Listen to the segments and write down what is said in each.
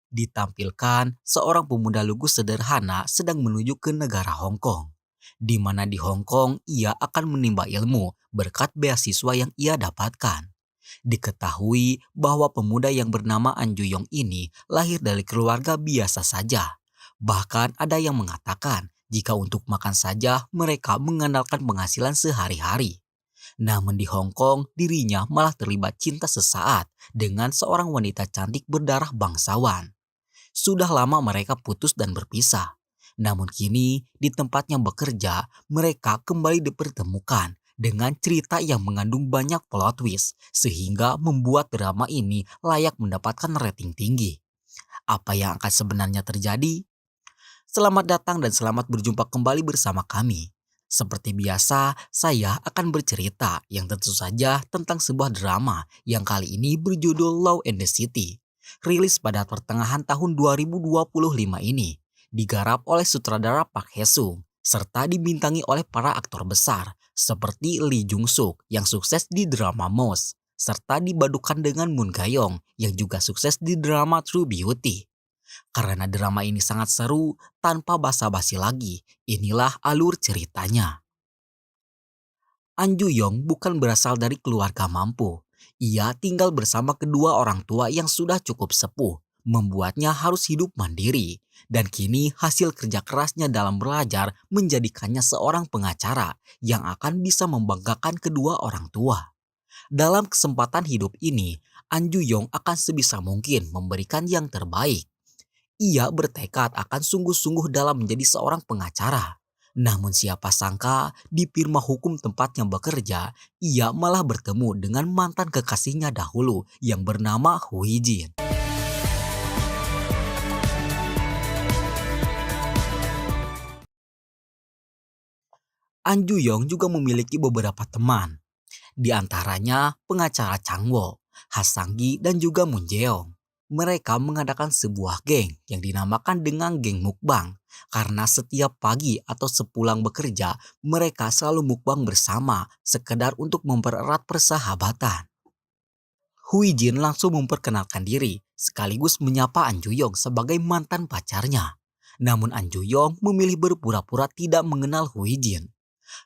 ditampilkan seorang pemuda lugu sederhana sedang menuju ke negara Hong Kong, di mana di Hong Kong ia akan menimba ilmu berkat beasiswa yang ia dapatkan. Diketahui bahwa pemuda yang bernama An Ju-yong ini lahir dari keluarga biasa saja. Bahkan ada yang mengatakan jika untuk makan saja mereka mengandalkan penghasilan sehari-hari. Namun di Hong Kong dirinya malah terlibat cinta sesaat dengan seorang wanita cantik berdarah bangsawan. Sudah lama mereka putus dan berpisah. Namun kini di tempatnya bekerja mereka kembali dipertemukan dengan cerita yang mengandung banyak plot twist sehingga membuat drama ini layak mendapatkan rating tinggi. Apa yang akan sebenarnya terjadi? Selamat datang dan selamat berjumpa kembali bersama kami. Seperti biasa, saya akan bercerita yang tentu saja tentang sebuah drama yang kali ini berjudul Law and the City. Rilis pada pertengahan tahun 2025 ini, digarap oleh sutradara Park Hae-sung, serta dibintangi oleh para aktor besar seperti Lee Jung-suk yang sukses di drama Mouse, serta dibadukan dengan Moon Ga-young yang juga sukses di drama True Beauty. Karena drama ini sangat seru, tanpa basa-basi lagi, inilah alur ceritanya. An Ju-yong bukan berasal dari keluarga mampu. Ia tinggal bersama kedua orang tua yang sudah cukup sepuh, membuatnya harus hidup mandiri. Dan kini hasil kerja kerasnya dalam belajar menjadikannya seorang pengacara yang akan bisa membanggakan kedua orang tua. Dalam kesempatan hidup ini, An Ju-yong akan sebisa mungkin memberikan yang terbaik. Ia bertekad akan sungguh-sungguh dalam menjadi seorang pengacara. Namun siapa sangka di firma hukum tempatnya bekerja, ia malah bertemu dengan mantan kekasihnya dahulu yang bernama Hu Jin. An Ju-yong juga memiliki beberapa teman, di antaranya pengacara Chang Wo, Ha Sang-gi dan juga Moon Jeong. Mereka mengadakan sebuah geng yang dinamakan dengan geng mukbang karena setiap pagi atau sepulang bekerja mereka selalu mukbang bersama sekedar untuk mempererat persahabatan. Hui Jin langsung memperkenalkan diri sekaligus menyapa An Ju-yong sebagai mantan pacarnya. Namun An Ju-yong memilih berpura-pura tidak mengenal Hui Jin.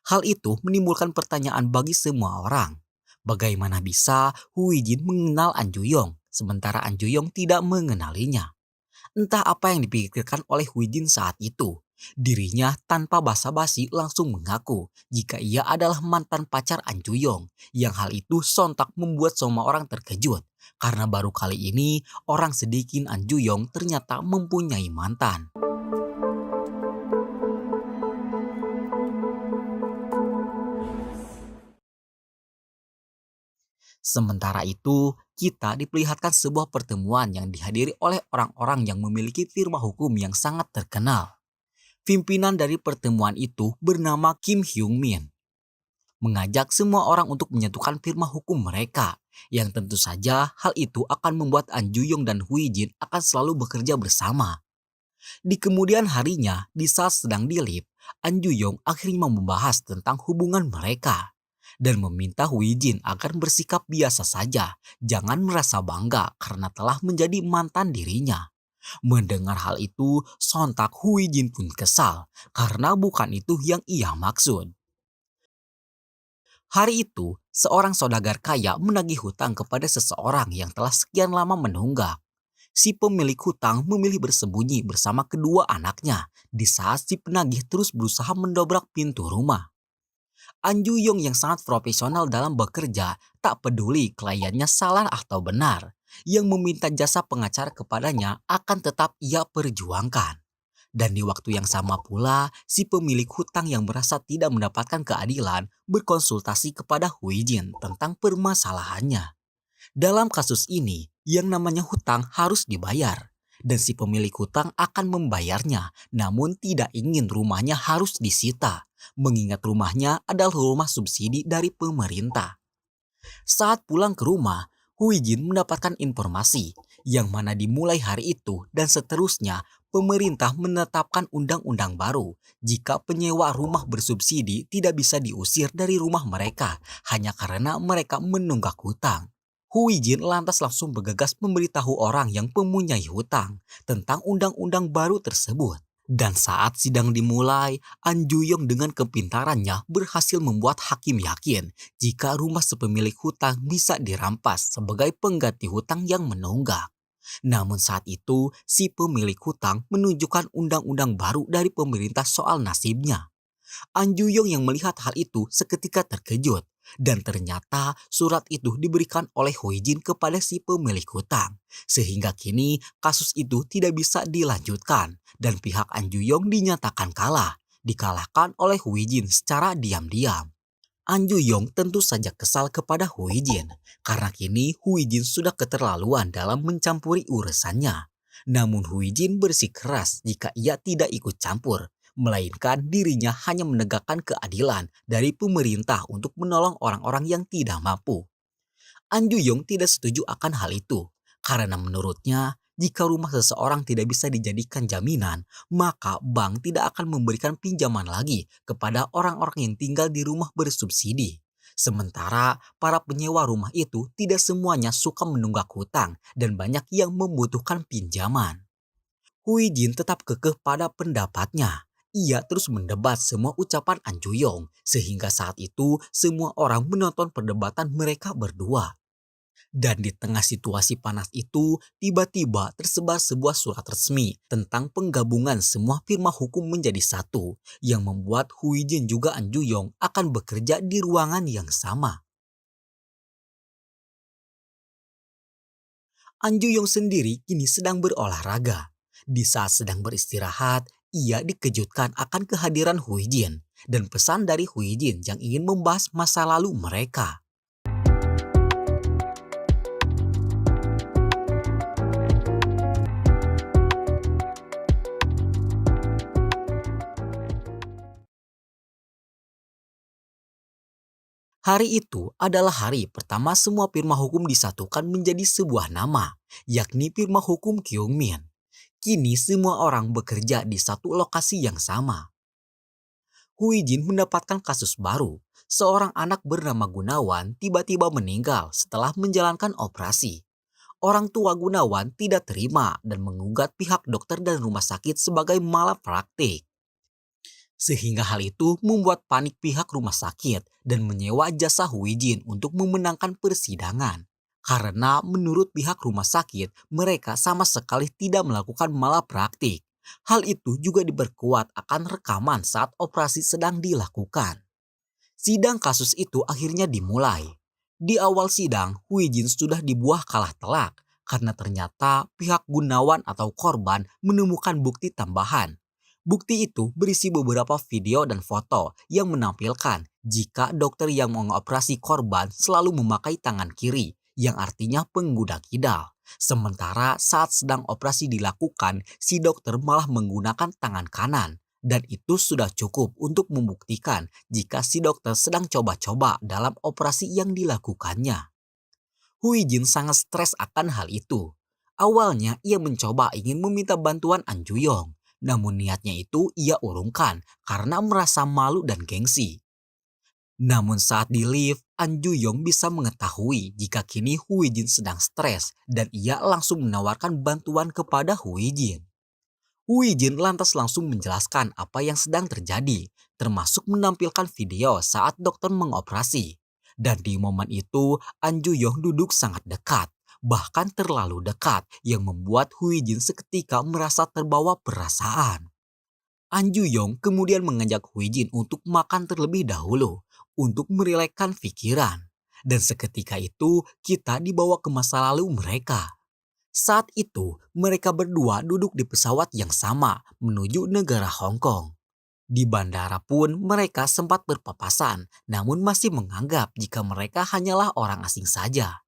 Hal itu menimbulkan pertanyaan bagi semua orang. Bagaimana bisa Hui Jin mengenal An Ju-yong sementara An Ju-yong tidak mengenalinya? Entah apa yang dipikirkan oleh Hui Jin saat itu. Dirinya tanpa basa-basi langsung mengaku jika ia adalah mantan pacar An Ju-yong. Yang hal itu sontak membuat semua orang terkejut. Karena baru kali ini orang sedikit An Ju-yong ternyata mempunyai mantan. Sementara itu, kita diperlihatkan sebuah pertemuan yang dihadiri oleh orang-orang yang memiliki firma hukum yang sangat terkenal. Pimpinan dari pertemuan itu bernama Kim Hyung Min. Mengajak semua orang untuk menyatukan firma hukum mereka. Yang tentu saja hal itu akan membuat An Ju-yong dan Hui Jin akan selalu bekerja bersama. Di kemudian harinya, di saat sedang di lift, An Ju-yong akhirnya membahas tentang hubungan mereka. Dan meminta Hui Jin agar bersikap biasa saja, jangan merasa bangga karena telah menjadi mantan dirinya. Mendengar hal itu, sontak Hui Jin pun kesal karena bukan itu yang ia maksud. Hari itu, seorang saudagar kaya menagih hutang kepada seseorang yang telah sekian lama menunggak. Si pemilik hutang memilih bersembunyi bersama kedua anaknya di saat si penagih terus berusaha mendobrak pintu rumah. An Ju-yong yang sangat profesional dalam bekerja tak peduli kliennya salah atau benar. Yang meminta jasa pengacara kepadanya akan tetap ia perjuangkan. Dan di waktu yang sama pula, si pemilik hutang yang merasa tidak mendapatkan keadilan berkonsultasi kepada Hui Jin tentang permasalahannya. Dalam kasus ini, yang namanya hutang harus dibayar. Dan si pemilik hutang akan membayarnya, namun tidak ingin rumahnya harus disita. Mengingat rumahnya adalah rumah subsidi dari pemerintah. Saat pulang ke rumah, Hui Jin mendapatkan informasi yang mana dimulai hari itu dan seterusnya pemerintah menetapkan undang-undang baru jika penyewa rumah bersubsidi tidak bisa diusir dari rumah mereka hanya karena mereka menunggak hutang. Huijin lantas langsung bergegas memberitahu orang yang mempunyai hutang tentang undang-undang baru tersebut. Dan saat sidang dimulai, An Juyong dengan kepintarannya berhasil membuat hakim yakin jika rumah sepemilik hutang bisa dirampas sebagai pengganti hutang yang menunggak. Namun saat itu, si pemilik hutang menunjukkan undang-undang baru dari pemerintah soal nasibnya. An Juyong yang melihat hal itu seketika terkejut. Dan ternyata surat itu diberikan oleh Huijin kepada si pemilik hutang. Sehingga kini kasus itu tidak bisa dilanjutkan dan pihak An Juyong dinyatakan kalah. Dikalahkan oleh Huijin secara diam-diam. An Juyong tentu saja kesal kepada Huijin karena kini Huijin sudah keterlaluan dalam mencampuri urusannya. Namun Huijin bersikeras jika ia tidak ikut campur, melainkan dirinya hanya menegakkan keadilan dari pemerintah untuk menolong orang-orang yang tidak mampu. An Juyong tidak setuju akan hal itu, karena menurutnya jika rumah seseorang tidak bisa dijadikan jaminan, maka bank tidak akan memberikan pinjaman lagi kepada orang-orang yang tinggal di rumah bersubsidi. Sementara para penyewa rumah itu tidak semuanya suka menunggak hutang dan banyak yang membutuhkan pinjaman. Huijin tetap kekeh pada pendapatnya. Ia terus mendebat semua ucapan An Juyong, sehingga saat itu semua orang menonton perdebatan mereka berdua. Dan di tengah situasi panas itu, tiba-tiba tersebar sebuah surat resmi tentang penggabungan semua firma hukum menjadi satu, yang membuat Huijin juga An Juyong akan bekerja di ruangan yang sama. An Juyong sendiri kini sedang berolahraga. Di saat sedang beristirahat, ia dikejutkan akan kehadiran Huijin dan pesan dari Huijin yang ingin membahas masa lalu mereka. Hari itu adalah hari pertama semua firma hukum disatukan menjadi sebuah nama, yakni firma hukum Kyungmin. Kini semua orang bekerja di satu lokasi yang sama. Huijin mendapatkan kasus baru. Seorang anak bernama Gunawan tiba-tiba meninggal setelah menjalankan operasi. Orang tua Gunawan tidak terima dan menggugat pihak dokter dan rumah sakit sebagai malapraktik. Sehingga hal itu membuat panik pihak rumah sakit dan menyewa jasa Huijin untuk memenangkan persidangan. Karena menurut pihak rumah sakit, mereka sama sekali tidak melakukan malapraktik. Hal itu juga diperkuat akan rekaman saat operasi sedang dilakukan. Sidang kasus itu akhirnya dimulai. Di awal sidang, Huijin sudah dibuah kalah telak karena ternyata pihak Gunawan atau korban menemukan bukti tambahan. Bukti itu berisi beberapa video dan foto yang menampilkan jika dokter yang mengoperasi korban selalu memakai tangan kiri, yang artinya pengguna kidal. Sementara saat sedang operasi dilakukan, si dokter malah menggunakan tangan kanan. Dan itu sudah cukup untuk membuktikan jika si dokter sedang coba-coba dalam operasi yang dilakukannya. Huijin sangat stres akan hal itu. Awalnya ia mencoba ingin meminta bantuan An Juyong, namun niatnya itu ia urungkan karena merasa malu dan gengsi. Namun saat di lift, An Juyong bisa mengetahui jika kini Huijin sedang stres dan ia langsung menawarkan bantuan kepada Huijin. Huijin lantas langsung menjelaskan apa yang sedang terjadi, termasuk menampilkan video saat dokter mengoperasi. Dan di momen itu, An Juyong duduk sangat dekat, bahkan terlalu dekat, yang membuat Huijin seketika merasa terbawa perasaan. An Juyong kemudian mengajak Huijin untuk makan terlebih dahulu, untuk merelakan pikiran. Dan seketika itu, kita dibawa ke masa lalu mereka. Saat itu, mereka berdua duduk di pesawat yang sama menuju negara Hong Kong. Di bandara pun mereka sempat berpapasan, namun masih menganggap jika mereka hanyalah orang asing saja.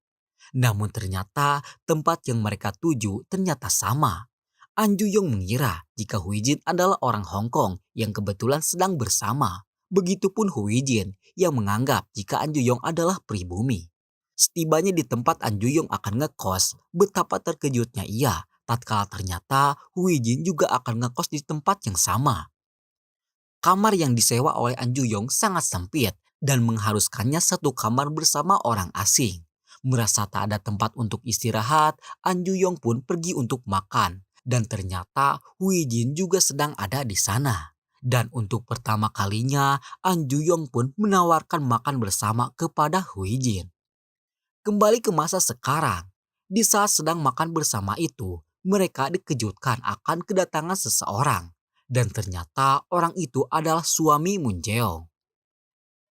Namun ternyata tempat yang mereka tuju ternyata sama. An Juyong mengira jika Huijin adalah orang Hong Kong yang kebetulan sedang bersama. Begitupun Huijin yang menganggap jika An Juyong adalah pribumi. Setibanya di tempat An Juyong akan ngekos, betapa terkejutnya ia tatkala ternyata Huijin juga akan ngekos di tempat yang sama. Kamar yang disewa oleh An Juyong sangat sempit dan mengharuskannya satu kamar bersama orang asing. Merasa tak ada tempat untuk istirahat, An Ju-yong pun pergi untuk makan. Dan ternyata Hui Jin juga sedang ada di sana. Dan untuk pertama kalinya, An Ju-yong pun menawarkan makan bersama kepada Hui Jin. Kembali ke masa sekarang, di saat sedang makan bersama itu, mereka dikejutkan akan kedatangan seseorang. Dan ternyata orang itu adalah suami Moon Jeong.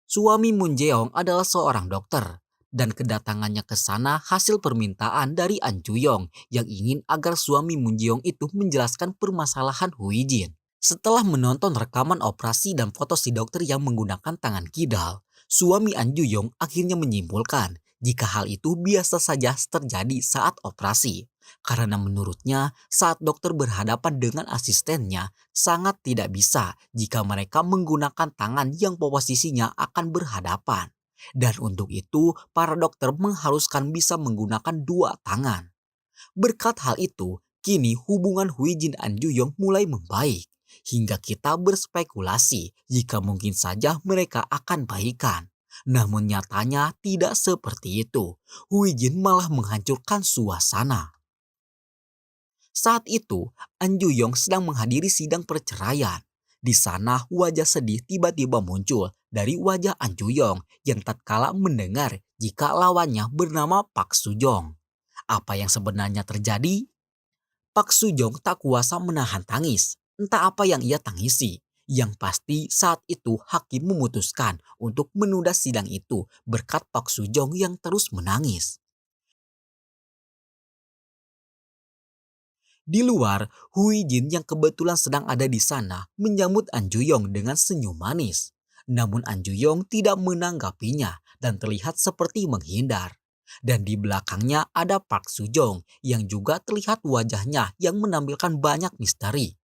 Suami Moon Jeong adalah seorang dokter. Dan kedatangannya ke sana hasil permintaan dari An Ju-yong yang ingin agar suami Moon Jeong itu menjelaskan permasalahan Hui Jin. Setelah menonton rekaman operasi dan foto si dokter yang menggunakan tangan kidal, suami An Ju-yong akhirnya menyimpulkan jika hal itu biasa saja terjadi saat operasi. Karena menurutnya saat dokter berhadapan dengan asistennya sangat tidak bisa jika mereka menggunakan tangan yang posisinya akan berhadapan. Dan untuk itu para dokter mengharuskan bisa menggunakan dua tangan. Berkat hal itu, kini hubungan Hui Jin dan Ju-yong mulai membaik. Hingga kita berspekulasi jika mungkin saja mereka akan baikan. Namun nyatanya tidak seperti itu. Hui Jin malah menghancurkan suasana. Saat itu, An Ju-yong sedang menghadiri sidang perceraian. Di sana wajah sedih tiba-tiba muncul dari wajah An Ju-yong yang tatkala mendengar jika lawannya bernama Park Soo-jong. Apa yang sebenarnya terjadi? Park Soo-jong tak kuasa menahan tangis. Entah apa yang ia tangisi. Yang pasti saat itu hakim memutuskan untuk menunda sidang itu berkat Park Soo-jong yang terus menangis. Di luar, Hui Jin yang kebetulan sedang ada di sana menyambut An Ju-yong dengan senyum manis. Namun An Ju-yong tidak menanggapinya dan terlihat seperti menghindar. Dan di belakangnya ada Park Soo-jong yang juga terlihat wajahnya yang menampilkan banyak misteri.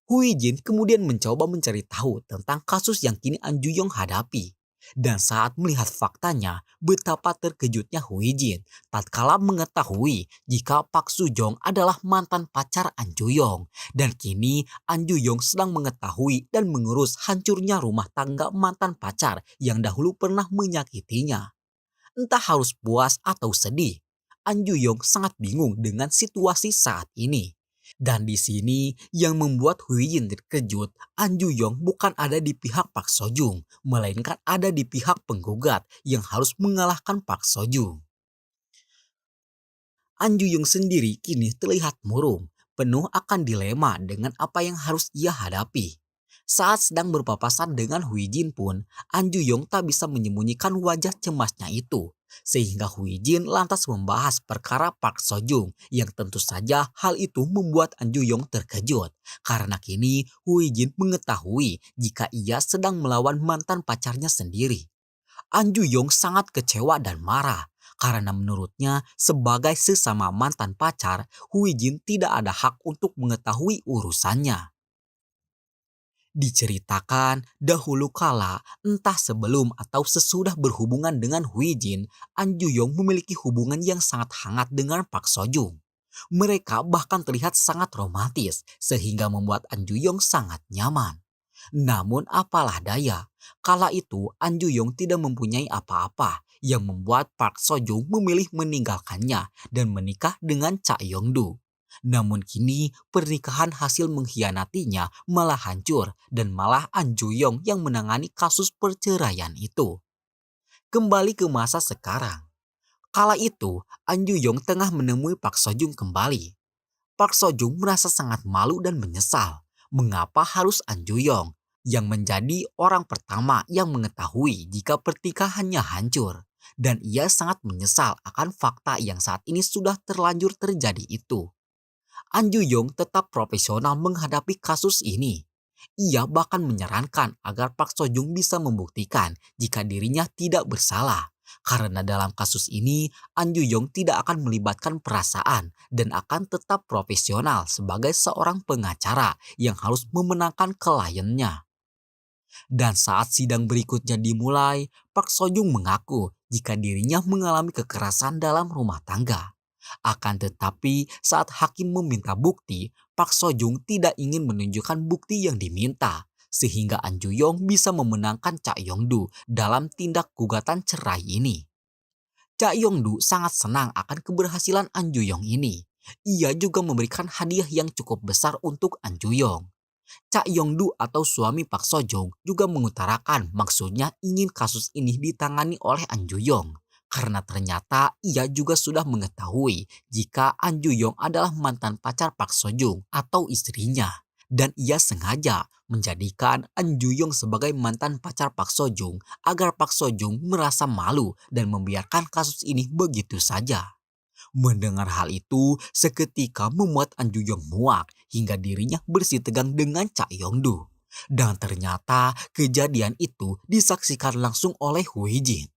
Hui Jin kemudian mencoba mencari tahu tentang kasus yang kini An Ju-yong hadapi. Dan saat melihat faktanya, betapa terkejutnya Hui Jin tatkala mengetahui jika Park Soo-jong adalah mantan pacar An Ju-yong. Dan kini An Ju-yong sedang mengetahui dan mengurus hancurnya rumah tangga mantan pacar yang dahulu pernah menyakitinya. Entah harus puas atau sedih, An Ju-yong sangat bingung dengan situasi saat ini. Dan di sini yang membuat Hui Jin terkejut, An Ju-yong bukan ada di pihak Park Seo-jung, melainkan ada di pihak penggugat yang harus mengalahkan Park Seo-jung. An Ju-yong sendiri kini terlihat murung, penuh akan dilema dengan apa yang harus ia hadapi. Saat sedang berpapasan dengan Hui Jin pun, An Ju-yong tak bisa menyembunyikan wajah cemasnya itu. Sehingga Hui Jin lantas membahas perkara Park Seo-jung yang tentu saja hal itu membuat An Ju-yong terkejut. Karena kini Hui Jin mengetahui jika ia sedang melawan mantan pacarnya sendiri. An Ju-yong sangat kecewa dan marah. Karena menurutnya sebagai sesama mantan pacar, Hui Jin tidak ada hak untuk mengetahui urusannya. Diceritakan dahulu kala, entah sebelum atau sesudah berhubungan dengan Hui Jin, An Ju-yong memiliki hubungan yang sangat hangat dengan Park Seo-jung. Mereka bahkan terlihat sangat romantis sehingga membuat An Ju-yong sangat nyaman. Namun apalah daya, kala itu An Ju-yong tidak mempunyai apa-apa yang membuat Park Seo-jung memilih meninggalkannya dan menikah dengan Cha Yong-du. Namun kini pernikahan hasil mengkhianatinya malah hancur dan malah An Ju-yong yang menangani kasus perceraian itu. Kembali ke masa sekarang. Kala itu An Ju-yong tengah menemui Park Seo-jung kembali. Park Seo-jung merasa sangat malu dan menyesal. Mengapa harus An Ju-yong yang menjadi orang pertama yang mengetahui jika pernikahannya hancur. Dan ia sangat menyesal akan fakta yang saat ini sudah terlanjur terjadi itu. An Ju-yong tetap profesional menghadapi kasus ini. Ia bahkan menyarankan agar Park Seo-jung bisa membuktikan jika dirinya tidak bersalah. Karena dalam kasus ini, An Ju-yong tidak akan melibatkan perasaan dan akan tetap profesional sebagai seorang pengacara yang harus memenangkan kliennya. Dan saat sidang berikutnya dimulai, Park Seo-jung mengaku jika dirinya mengalami kekerasan dalam rumah tangga. Akan tetapi saat hakim meminta bukti, Park Seo-jung tidak ingin menunjukkan bukti yang diminta. Sehingga An Ju-yong bisa memenangkan Cha Yong-du dalam tindak gugatan cerai ini. Cak Yongdu sangat senang akan keberhasilan An Juyong ini. Ia juga memberikan hadiah yang cukup besar untuk An Juyong. Cak Yongdu atau suami Pak Sojong juga mengutarakan maksudnya ingin kasus ini ditangani oleh An Juyong. Karena ternyata ia juga sudah mengetahui jika An Juyong adalah mantan pacar Pak Sojong atau istrinya. Dan ia sengaja menjadikan An Juyong sebagai mantan pacar Pak Sojong agar Pak Sojong merasa malu dan membiarkan kasus ini begitu saja. Mendengar hal itu seketika membuat An Juyong muak hingga dirinya bersitegang dengan Cak Yongdu. Dan ternyata kejadian itu disaksikan langsung oleh Hui Jin.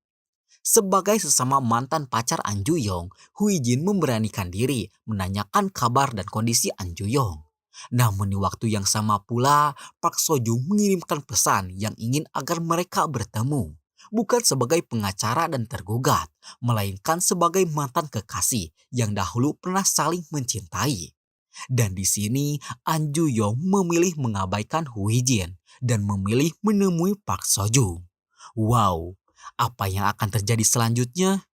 Sebagai sesama mantan pacar An Juyong, Hui Jin memberanikan diri menanyakan kabar dan kondisi An Juyong. Namun di waktu yang sama pula, Park Sojung mengirimkan pesan yang ingin agar mereka bertemu. Bukan sebagai pengacara dan tergugat, melainkan sebagai mantan kekasih yang dahulu pernah saling mencintai. Dan di sini, An Juyong memilih mengabaikan Hui Jin dan memilih menemui Park Sojung. Wow, apa yang akan terjadi selanjutnya?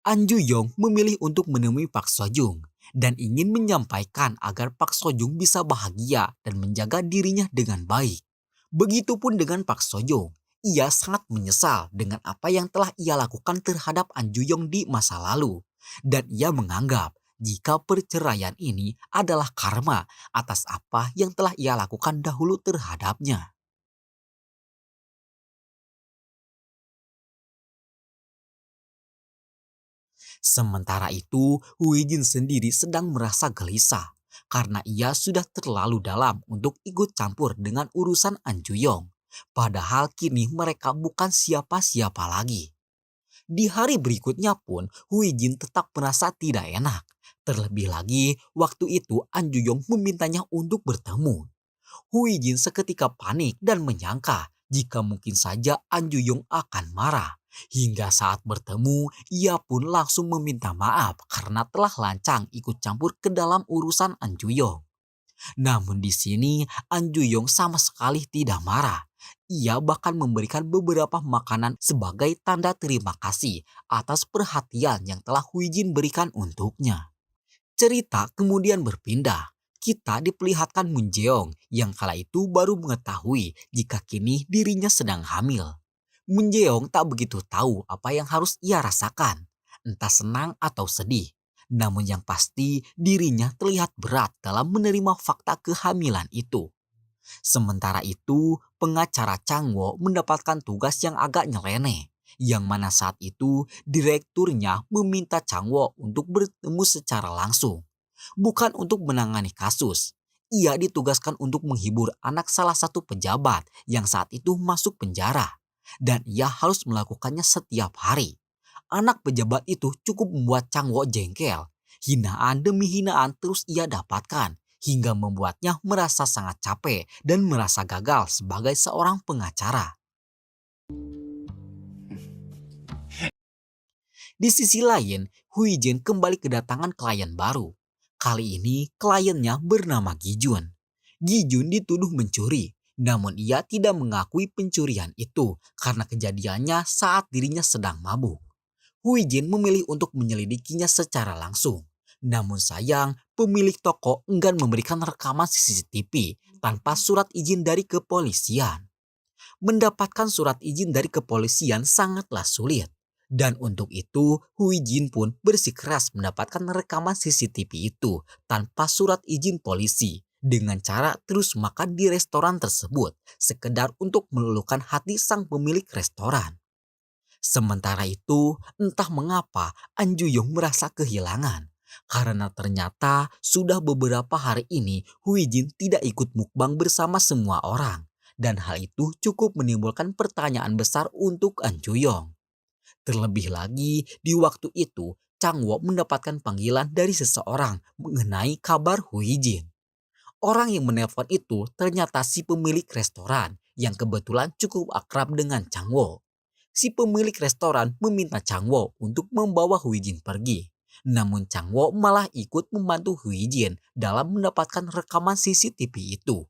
An Juyong memilih untuk menemui Park Sojung dan ingin menyampaikan agar Park Sojung bisa bahagia dan menjaga dirinya dengan baik. Begitupun dengan Park Sojung, ia sangat menyesal dengan apa yang telah ia lakukan terhadap An Juyong di masa lalu. Dan ia menganggap jika perceraian ini adalah karma atas apa yang telah ia lakukan dahulu terhadapnya. Sementara itu, Hui Jin sendiri sedang merasa gelisah karena ia sudah terlalu dalam untuk ikut campur dengan urusan An Juyong. Padahal kini mereka bukan siapa-siapa lagi. Di hari berikutnya pun, Hui Jin tetap merasa tidak enak. Terlebih lagi, waktu itu An Juyong memintanya untuk bertemu. Hui Jin seketika panik dan menyangka jika mungkin saja An Juyong akan marah. Hingga saat bertemu, ia pun langsung meminta maaf karena telah lancang ikut campur ke dalam urusan An Juyong. Namun di sini An Juyong sama sekali tidak marah. Ia bahkan memberikan beberapa makanan sebagai tanda terima kasih atas perhatian yang telah Hui Jin berikan untuknya. Cerita kemudian berpindah. Kita diperlihatkan Moon Jeong yang kala itu baru mengetahui jika kini dirinya sedang hamil. Moon Jeong tak begitu tahu apa yang harus ia rasakan, entah senang atau sedih. Namun yang pasti dirinya terlihat berat dalam menerima fakta kehamilan itu. Sementara itu, pengacara Changwo mendapatkan tugas yang agak nyeleneh. Yang mana saat itu direkturnya meminta Changwo untuk bertemu secara langsung. Bukan untuk menangani kasus. Ia ditugaskan untuk menghibur anak salah satu pejabat yang saat itu masuk penjara. Dan ia harus melakukannya setiap hari. Anak pejabat itu cukup membuat Changwo jengkel. Hinaan demi hinaan terus ia dapatkan hingga membuatnya merasa sangat capek dan merasa gagal sebagai seorang pengacara. Di sisi lain, Hui Jin kembali kedatangan klien baru. Kali ini kliennya bernama Gijun. Gijun dituduh mencuri, namun ia tidak mengakui pencurian itu karena kejadiannya saat dirinya sedang mabuk. Hui Jin memilih untuk menyelidikinya secara langsung. Namun sayang, pemilik toko enggan memberikan rekaman CCTV tanpa surat izin dari kepolisian. Mendapatkan surat izin dari kepolisian sangatlah sulit. Dan untuk itu, Hui Jin pun bersikeras mendapatkan rekaman CCTV itu tanpa surat izin polisi. Dengan cara terus makan di restoran tersebut, sekedar untuk meluluhkan hati sang pemilik restoran. Sementara itu, entah mengapa An Juyong merasa kehilangan. Karena ternyata sudah beberapa hari ini Hui Jin tidak ikut mukbang bersama semua orang. Dan hal itu cukup menimbulkan pertanyaan besar untuk An Juyong. Terlebih lagi, di waktu itu, Changwo mendapatkan panggilan dari seseorang mengenai kabar Hui Jin. Orang yang menelpon itu ternyata si pemilik restoran yang kebetulan cukup akrab dengan Changwo. Si pemilik restoran meminta Changwo untuk membawa Hui Jin pergi. Namun Changwo malah ikut membantu Hui Jin dalam mendapatkan rekaman CCTV itu.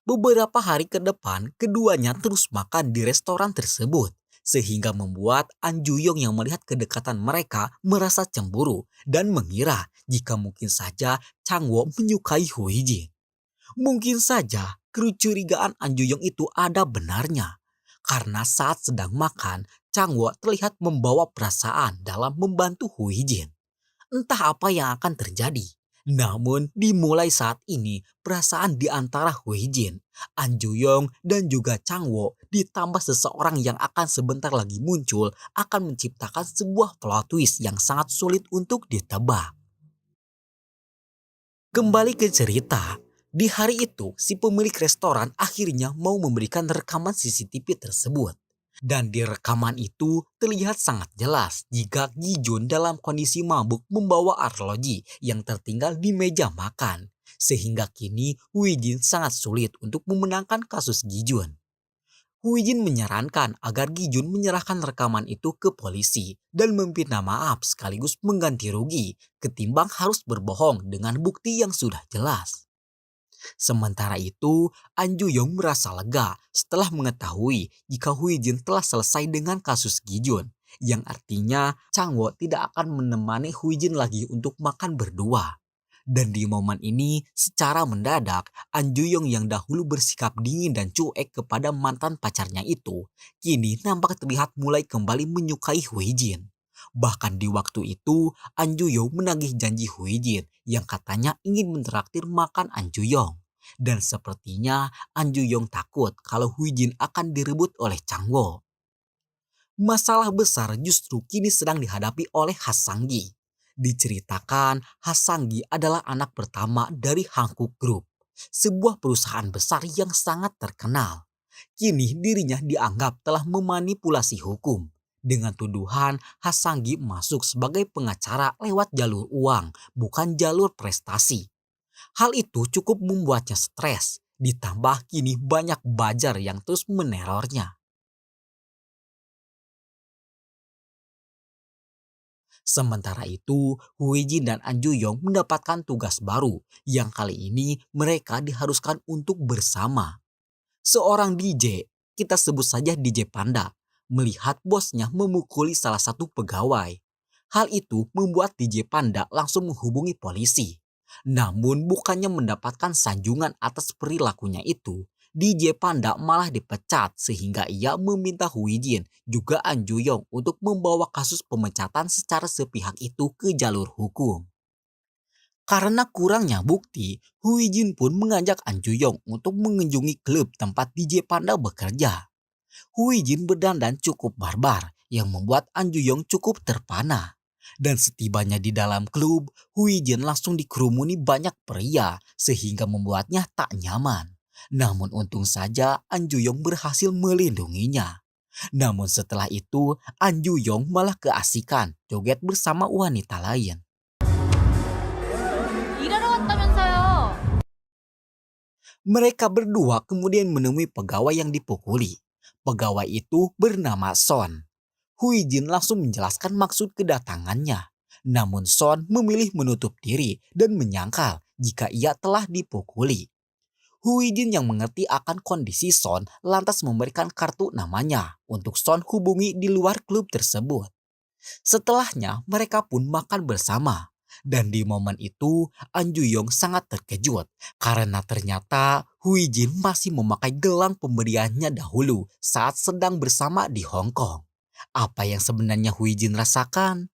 Beberapa hari ke depan, keduanya terus makan di restoran tersebut. sehingga membuat An Juyong yang melihat kedekatan mereka merasa cemburu dan mengira jika mungkin saja Changwo menyukai Hui Jin. Mungkin saja kecurigaan An Juyong itu ada benarnya, karena saat sedang makan, Changwo terlihat membawa perasaan dalam membantu Hui Jin. Entah apa yang akan terjadi. Namun dimulai saat ini perasaan di antara Hui Jin, An Juyong dan juga Changwo ditambah seseorang yang akan sebentar lagi muncul akan menciptakan sebuah plot twist yang sangat sulit untuk ditebak. Kembali ke cerita, di hari itu si pemilik restoran akhirnya mau memberikan rekaman CCTV tersebut. Dan di rekaman itu terlihat sangat jelas jika Gi Jun dalam kondisi mabuk membawa arloji yang tertinggal di meja makan. Sehingga kini Hui Jin sangat sulit untuk memenangkan kasus Gi Jun. Hui Jin menyarankan agar Gi Jun menyerahkan rekaman itu ke polisi dan meminta maaf sekaligus mengganti rugi ketimbang harus berbohong dengan bukti yang sudah jelas. Sementara itu, An Juyong merasa lega setelah mengetahui jika Hui Jin telah selesai dengan kasus Gi Jun, yang artinya Changwo tidak akan menemani Hui Jin lagi untuk makan berdua. Dan di momen ini, secara mendadak, An Juyong yang dahulu bersikap dingin dan cuek kepada mantan pacarnya itu, kini nampak terlihat mulai kembali menyukai Hui Jin. Bahkan di waktu itu, An Juyong menagih janji Hui Jin yang katanya ingin menraktir makan An Juyong. Dan sepertinya An Juyong takut kalau Hui Jin akan direbut oleh Changwo. Masalah besar justru kini sedang dihadapi oleh Hasanggi. Diceritakan Hasanggi adalah anak pertama dari Hankook Group, sebuah perusahaan besar yang sangat terkenal. Kini dirinya dianggap telah memanipulasi hukum. Dengan tuduhan Hasanggi masuk sebagai pengacara lewat jalur uang, bukan jalur prestasi. Hal itu cukup membuatnya stres, ditambah kini banyak bajar yang terus menerornya. Sementara itu, Hui Jin dan An Juyong mendapatkan tugas baru yang kali ini mereka diharuskan untuk bersama. Seorang DJ, kita sebut saja DJ Panda, melihat bosnya memukuli salah satu pegawai. Hal itu membuat DJ Panda langsung menghubungi polisi. Namun bukannya mendapatkan sanjungan atas perilakunya itu, DJ Panda malah dipecat sehingga ia meminta Hui Jin juga An Juyong untuk membawa kasus pemecatan secara sepihak itu ke jalur hukum. Karena kurangnya bukti, Hui Jin pun mengajak An Juyong untuk mengunjungi klub tempat DJ Panda bekerja. Hui Jin berdandan cukup barbar yang membuat An Juyong cukup terpana. Dan setibanya di dalam klub, Hui Jin langsung dikerumuni banyak pria sehingga membuatnya tak nyaman. Namun untung saja An Juyong berhasil melindunginya. Namun setelah itu, An Juyong malah keasikan joget bersama wanita lain. Mereka berdua kemudian menemui pegawai yang dipukuli. Pegawai itu bernama Son. Hui Jin langsung menjelaskan maksud kedatangannya. Namun Son memilih menutup diri dan menyangkal jika ia telah dipukuli. Hui Jin yang mengerti akan kondisi Son lantas memberikan kartu namanya untuk Son hubungi di luar klub tersebut. Setelahnya mereka pun makan bersama. Dan di momen itu An Juyong sangat terkejut karena ternyata Hui Jin masih memakai gelang pemberiannya dahulu saat sedang bersama di Hong Kong. Apa yang sebenarnya Hui Jin rasakan?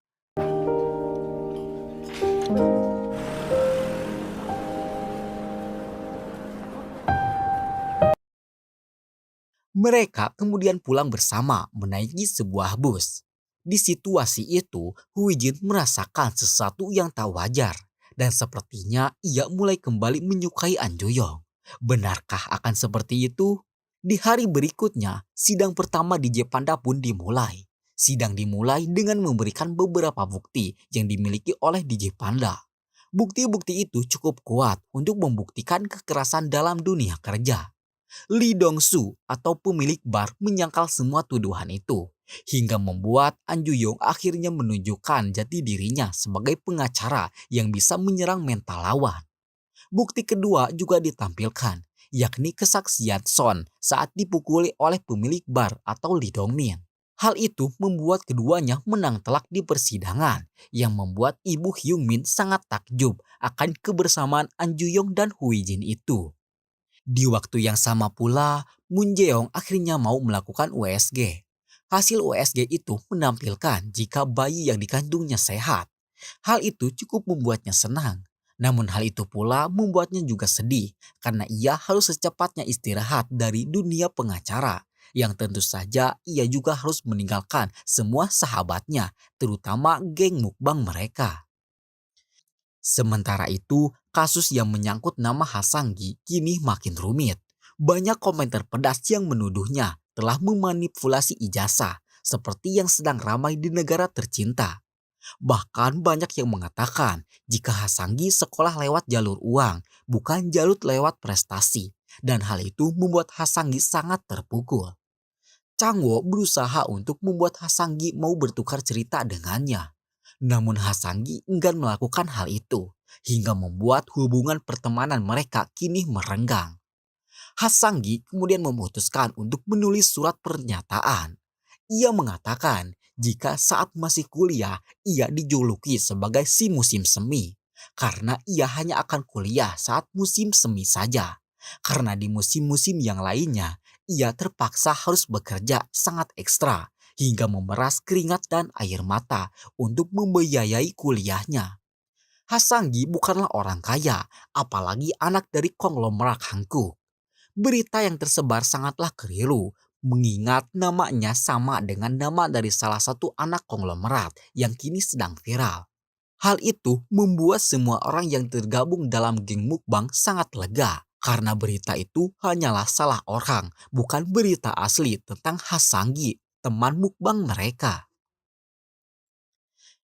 Mereka kemudian pulang bersama menaiki sebuah bus. Di situasi itu, Hui Jin merasakan sesuatu yang tak wajar. Dan sepertinya ia mulai kembali menyukai An Juyong. Benarkah akan seperti itu? Di hari berikutnya, sidang pertama DJ Panda pun dimulai. Sidang dimulai dengan memberikan beberapa bukti yang dimiliki oleh DJ Panda. Bukti-bukti itu cukup kuat untuk membuktikan kekerasan dalam dunia kerja. Lee Dong-soo atau pemilik bar menyangkal semua tuduhan itu. Hingga membuat An Juyong akhirnya menunjukkan jati dirinya sebagai pengacara yang bisa menyerang mental lawan. Bukti kedua juga ditampilkan, yakni kesaksian Son saat dipukuli oleh pemilik bar atau Lee Dong-min. Hal itu membuat keduanya menang telak di persidangan, yang membuat Ibu Hyung Min sangat takjub akan kebersamaan An Ju Yong dan Hui Jin itu. Di waktu yang sama pula, Moon Jae-yong akhirnya mau melakukan USG. Hasil USG itu menampilkan jika bayi yang dikandungnya sehat. Hal itu cukup membuatnya senang. Namun hal itu pula membuatnya juga sedih karena ia harus secepatnya istirahat dari dunia pengacara. Yang tentu saja ia juga harus meninggalkan semua sahabatnya, terutama geng mukbang mereka. Sementara itu, kasus yang menyangkut nama Hasanggi kini makin rumit. Banyak komentar pedas yang menuduhnya telah memanipulasi ijazah, seperti yang sedang ramai di negara tercinta. Bahkan banyak yang mengatakan jika Hasanggi sekolah lewat jalur uang, bukan jalur lewat prestasi. Dan hal itu membuat Hasanggi sangat terpukul. Changwo berusaha untuk membuat Hasanggi mau bertukar cerita dengannya. Namun Hasanggi enggan melakukan hal itu, hingga membuat hubungan pertemanan mereka kini merenggang. Hasanggi kemudian memutuskan untuk menulis surat pernyataan. Ia mengatakan jika saat masih kuliah ia dijuluki sebagai si musim semi, karena ia hanya akan kuliah saat musim semi saja. Karena di musim-musim yang lainnya, ia terpaksa harus bekerja sangat ekstra hingga memeras keringat dan air mata untuk membiayai kuliahnya. Hasanggi bukanlah orang kaya, apalagi anak dari konglomerat Hankook. Berita yang tersebar sangatlah keliru, mengingat namanya sama dengan nama dari salah satu anak konglomerat yang kini sedang viral. Hal itu membuat semua orang yang tergabung dalam geng mukbang sangat lega, karena berita itu hanyalah salah orang, bukan berita asli tentang Hasanggi, teman mukbang mereka.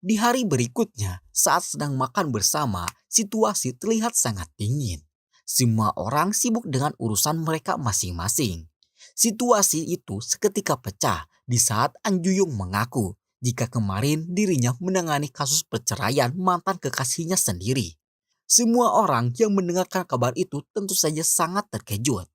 Di hari berikutnya, saat sedang makan bersama, situasi terlihat sangat dingin. Semua orang sibuk dengan urusan mereka masing-masing. Situasi itu seketika pecah di saat An Ju Yong mengaku jika kemarin dirinya menangani kasus perceraian mantan kekasihnya sendiri. Semua orang yang mendengarkan kabar itu tentu saja sangat terkejut.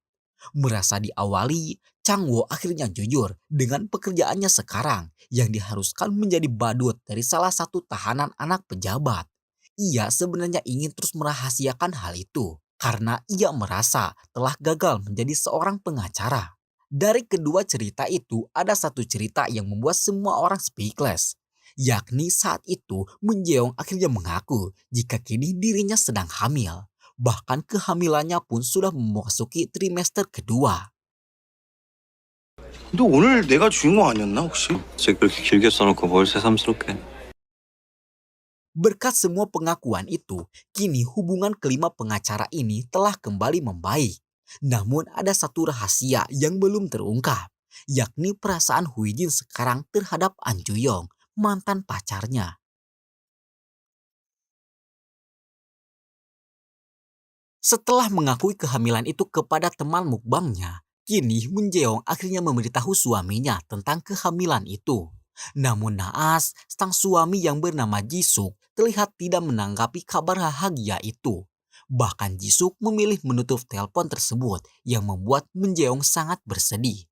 Merasa diawali, Changwo akhirnya jujur dengan pekerjaannya sekarang yang diharuskan menjadi badut dari salah satu tahanan anak pejabat. Ia sebenarnya ingin terus merahasiakan hal itu karena ia merasa telah gagal menjadi seorang pengacara. Dari kedua cerita itu ada satu cerita yang membuat semua orang speechless. Yakni saat itu Moon Jae-yong akhirnya mengaku jika kini dirinya sedang hamil. Bahkan kehamilannya pun sudah memasuki trimester kedua. 너 오늘 내가 주인공 아니었나 혹시? 갑자기 그렇게 길게 써놓고 뭘 새삼스럽게. Berkat semua pengakuan itu, kini hubungan kelima pengacara ini telah kembali membaik. Namun ada satu rahasia yang belum terungkap, yakni perasaan Hui Jin sekarang terhadap An Ju Yong, mantan pacarnya. Setelah mengakui kehamilan itu kepada teman mukbangnya, kini Moon Jae-yong akhirnya memberitahu suaminya tentang kehamilan itu. Namun naas, sang suami yang bernama Jisuk terlihat tidak menanggapi kabar bahagia itu. Bahkan Jisuk memilih menutup telepon tersebut yang membuat Moon Jae-yong sangat bersedih.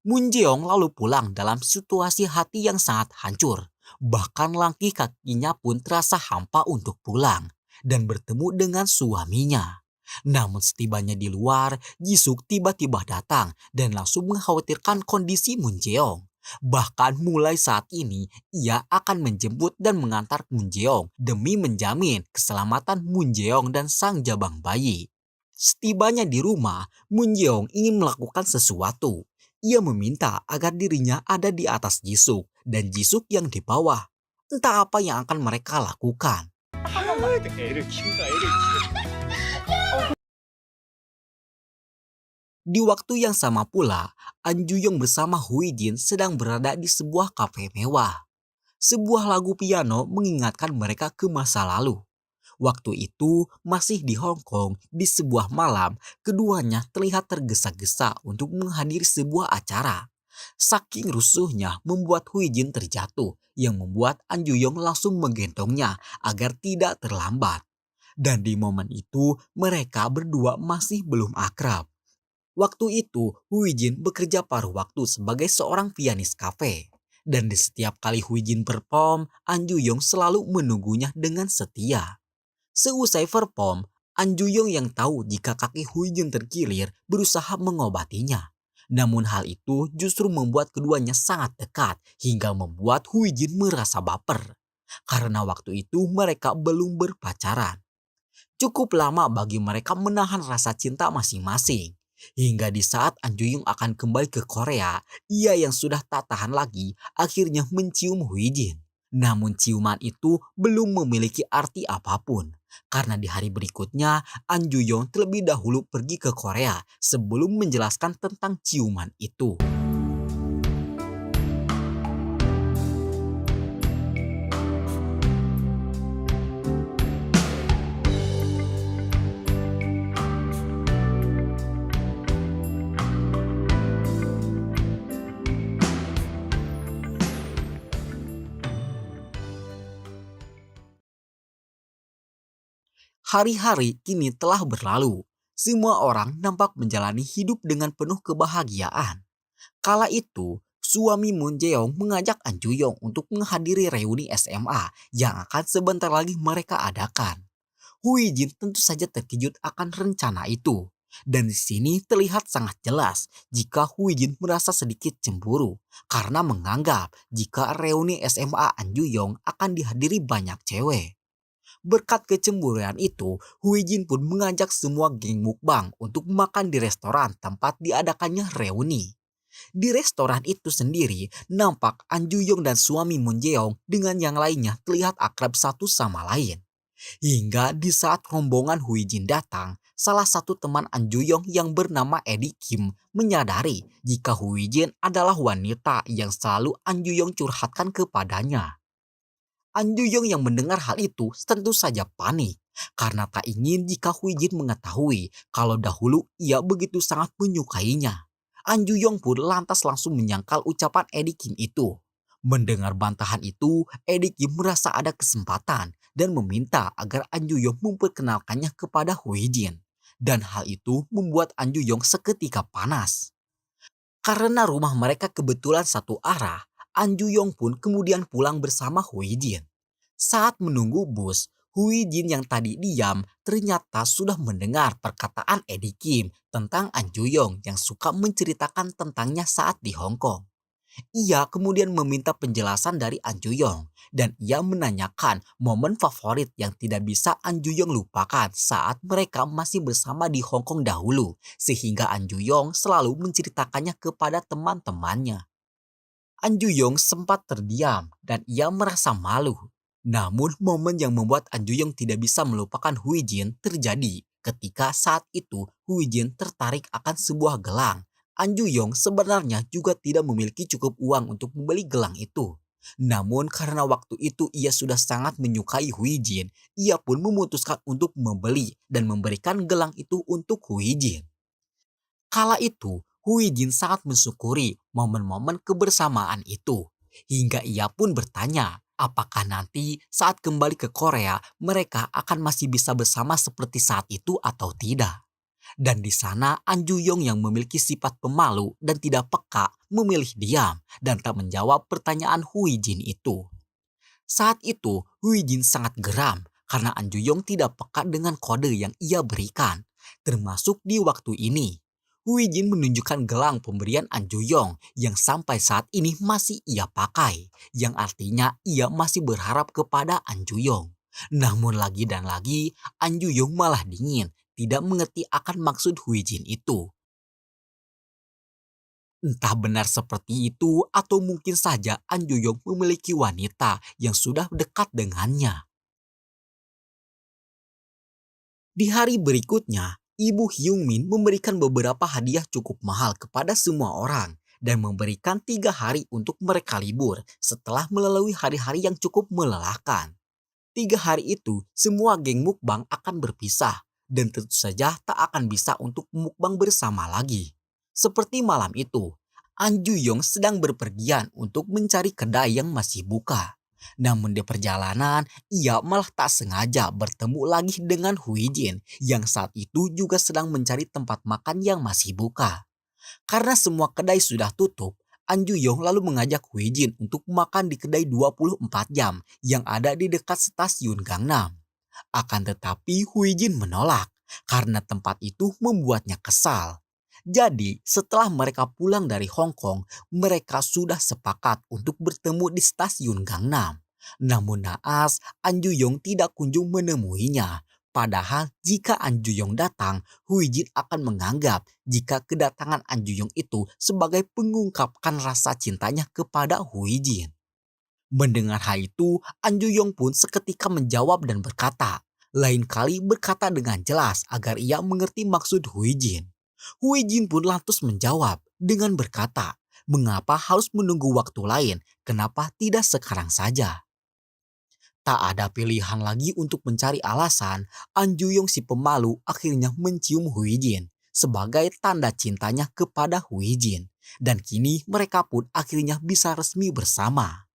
Moon Jae-yong lalu pulang dalam situasi hati yang sangat hancur. Bahkan langkah kakinya pun terasa hampa untuk pulang dan bertemu dengan suaminya. Namun setibanya di luar, Jisuk tiba-tiba datang dan langsung mengkhawatirkan kondisi Moon Jae-yong. Bahkan mulai saat ini, ia akan menjemput dan mengantar Moon Jae-yong demi menjamin keselamatan Moon Jae-yong dan sang jabang bayi. Setibanya di rumah, Moon Jae-yong ingin melakukan sesuatu. Ia meminta agar dirinya ada di atas Jisuk dan Jisuk yang di bawah. Entah apa yang akan mereka lakukan. Di waktu yang sama pula, An Ju Yong bersama Hui Jin sedang berada di sebuah kafe mewah. Sebuah lagu piano mengingatkan mereka ke masa lalu. Waktu itu masih di Hong Kong, di sebuah malam, keduanya terlihat tergesa-gesa untuk menghadiri sebuah acara. Saking rusuhnya membuat Hui Jin terjatuh, yang membuat An Ju Yong langsung menggendongnya agar tidak terlambat. Dan di momen itu mereka berdua masih belum akrab. Waktu itu, Hui Jin bekerja paruh waktu sebagai seorang pianis kafe. Dan di setiap kali Huijin perform, An Ju-yong selalu menunggunya dengan setia. Seusai perform, An Ju-yong yang tahu jika kaki Huijin terkilir berusaha mengobatinya. Namun hal itu justru membuat keduanya sangat dekat hingga membuat Huijin merasa baper. Karena waktu itu mereka belum berpacaran. Cukup lama bagi mereka menahan rasa cinta masing-masing. Hingga di saat An Ju-yong akan kembali ke Korea, ia yang sudah tak tahan lagi akhirnya mencium Huijin. Namun ciuman itu belum memiliki arti apapun. Karena di hari berikutnya, An Ju-yong terlebih dahulu pergi ke Korea sebelum menjelaskan tentang ciuman itu. Hari-hari kini telah berlalu. Semua orang nampak menjalani hidup dengan penuh kebahagiaan. Kala itu, suami Moon Jae-yong mengajak An Ju-yong untuk menghadiri reuni SMA yang akan sebentar lagi mereka adakan. Hui Jin tentu saja terkejut akan rencana itu. Dan di sini terlihat sangat jelas jika Hui Jin merasa sedikit cemburu karena menganggap jika reuni SMA An Ju-yong akan dihadiri banyak cewek. Berkat kecemburuan itu, Hui Jin pun mengajak semua geng mukbang untuk makan di restoran tempat diadakannya reuni. Di restoran itu sendiri, nampak An Ju-yong dan suami Moon Jae-yong dengan yang lainnya terlihat akrab satu sama lain. Hingga di saat rombongan Hui Jin datang, salah satu teman An Ju-yong yang bernama Eddie Kim menyadari jika Hui Jin adalah wanita yang selalu An Ju-yong curhatkan kepadanya. An Ju-yong yang mendengar hal itu tentu saja panik karena tak ingin jika Hui Jin mengetahui kalau dahulu ia begitu sangat menyukainya. An Ju-yong pun lantas langsung menyangkal ucapan Eddie Kim itu. Mendengar bantahan itu, Eddie Kim merasa ada kesempatan dan meminta agar An Ju-yong memperkenalkannya kepada Hui Jin. Dan hal itu membuat An Ju-yong seketika panas. Karena rumah mereka kebetulan satu arah, An Ju-yong pun kemudian pulang bersama Hui Jin. Saat menunggu bus, Hui Jin yang tadi diam ternyata sudah mendengar perkataan Eddie Kim tentang An Ju-yong yang suka menceritakan tentangnya saat di Hong Kong. Ia kemudian meminta penjelasan dari An Ju-yong dan ia menanyakan momen favorit yang tidak bisa An Ju-yong lupakan saat mereka masih bersama di Hong Kong dahulu, sehingga An Ju-yong selalu menceritakannya kepada teman-temannya. An Ju-yong sempat terdiam dan ia merasa malu. Namun momen yang membuat An Ju-yong tidak bisa melupakan Hui Jin terjadi ketika saat itu Hui Jin tertarik akan sebuah gelang. An Ju-yong sebenarnya juga tidak memiliki cukup uang untuk membeli gelang itu. Namun karena waktu itu ia sudah sangat menyukai Hui Jin, ia pun memutuskan untuk membeli dan memberikan gelang itu untuk Hui Jin. Kala itu, Hui Jin sangat mensyukuri momen-momen kebersamaan itu. Hingga ia pun bertanya, apakah nanti saat kembali ke Korea mereka akan masih bisa bersama seperti saat itu atau tidak. Dan di sana An Ju-yong yang memiliki sifat pemalu dan tidak peka memilih diam dan tak menjawab pertanyaan Hui Jin itu. Saat itu Hui Jin sangat geram karena An Ju-yong tidak peka dengan kode yang ia berikan. Termasuk di waktu ini. Hui Jin menunjukkan gelang pemberian An Ju-yong yang sampai saat ini masih ia pakai, yang artinya ia masih berharap kepada An Ju-yong. Namun lagi dan lagi, An Ju-yong malah dingin, tidak mengerti akan maksud Hui Jin itu. Entah benar seperti itu atau mungkin saja An Ju-yong memiliki wanita yang sudah dekat dengannya. Di hari berikutnya, Ibu Hyung Min memberikan beberapa hadiah cukup mahal kepada semua orang dan memberikan 3 hari untuk mereka libur setelah melalui hari-hari yang cukup melelahkan. 3 hari itu semua geng mukbang akan berpisah dan tentu saja tak akan bisa untuk mukbang bersama lagi. Seperti malam itu, An Ju-yong sedang berpergian untuk mencari kedai yang masih buka. Namun di perjalanan, ia malah tak sengaja bertemu lagi dengan Hui Jin yang saat itu juga sedang mencari tempat makan yang masih buka. Karena semua kedai sudah tutup, An Ju-yong lalu mengajak Hui Jin untuk makan di kedai 24 jam yang ada di dekat stasiun Gangnam. Akan tetapi Hui Jin menolak karena tempat itu membuatnya kesal. Jadi setelah mereka pulang dari Hong Kong, mereka sudah sepakat untuk bertemu di stasiun Gangnam. Namun naas, An Ju-yong tidak kunjung menemuinya. Padahal jika An Ju-yong datang, Hui Jin akan menganggap jika kedatangan An Ju-yong itu sebagai pengungkapkan rasa cintanya kepada Hui Jin. Mendengar hal itu, An Ju-yong pun seketika menjawab dan berkata, lain kali berkata dengan jelas agar ia mengerti maksud Hui Jin. Hui Jin pun lantas menjawab dengan berkata, mengapa harus menunggu waktu lain, kenapa tidak sekarang saja? Tak ada pilihan lagi untuk mencari alasan, An Ju-yong si pemalu akhirnya mencium Hui Jin sebagai tanda cintanya kepada Hui Jin. Dan kini mereka pun akhirnya bisa resmi bersama.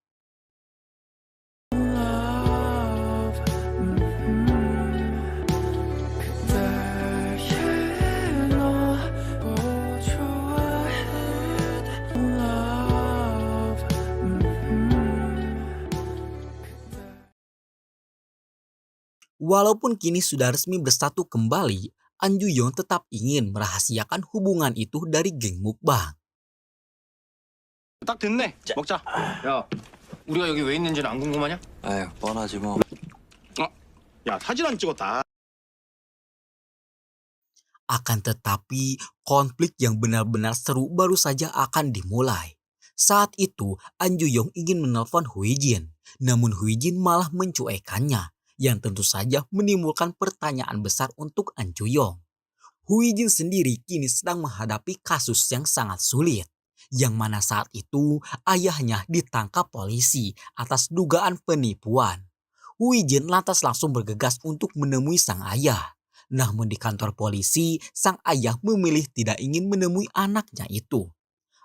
Walaupun kini sudah resmi bersatu kembali, An Ju-yong tetap ingin merahasiakan hubungan itu dari geng mukbang. 딱 됐네. 먹자. 야, 우리가 여기 왜 있는지는 안 궁금하냐? 아유, 뻔하지 뭐. 야, 사진 안 찍었다. Akan tetapi, konflik yang benar-benar seru baru saja akan dimulai. Saat itu, An Ju-yong ingin menelpon Hui Jin, namun Hui Jin malah mencuekannya, yang tentu saja menimbulkan pertanyaan besar untuk An Ju-yong. Hui Jin sendiri kini sedang menghadapi kasus yang sangat sulit, yang mana saat itu ayahnya ditangkap polisi atas dugaan penipuan. Hui Jin lantas langsung bergegas untuk menemui sang ayah. Namun di kantor polisi, sang ayah memilih tidak ingin menemui anaknya itu.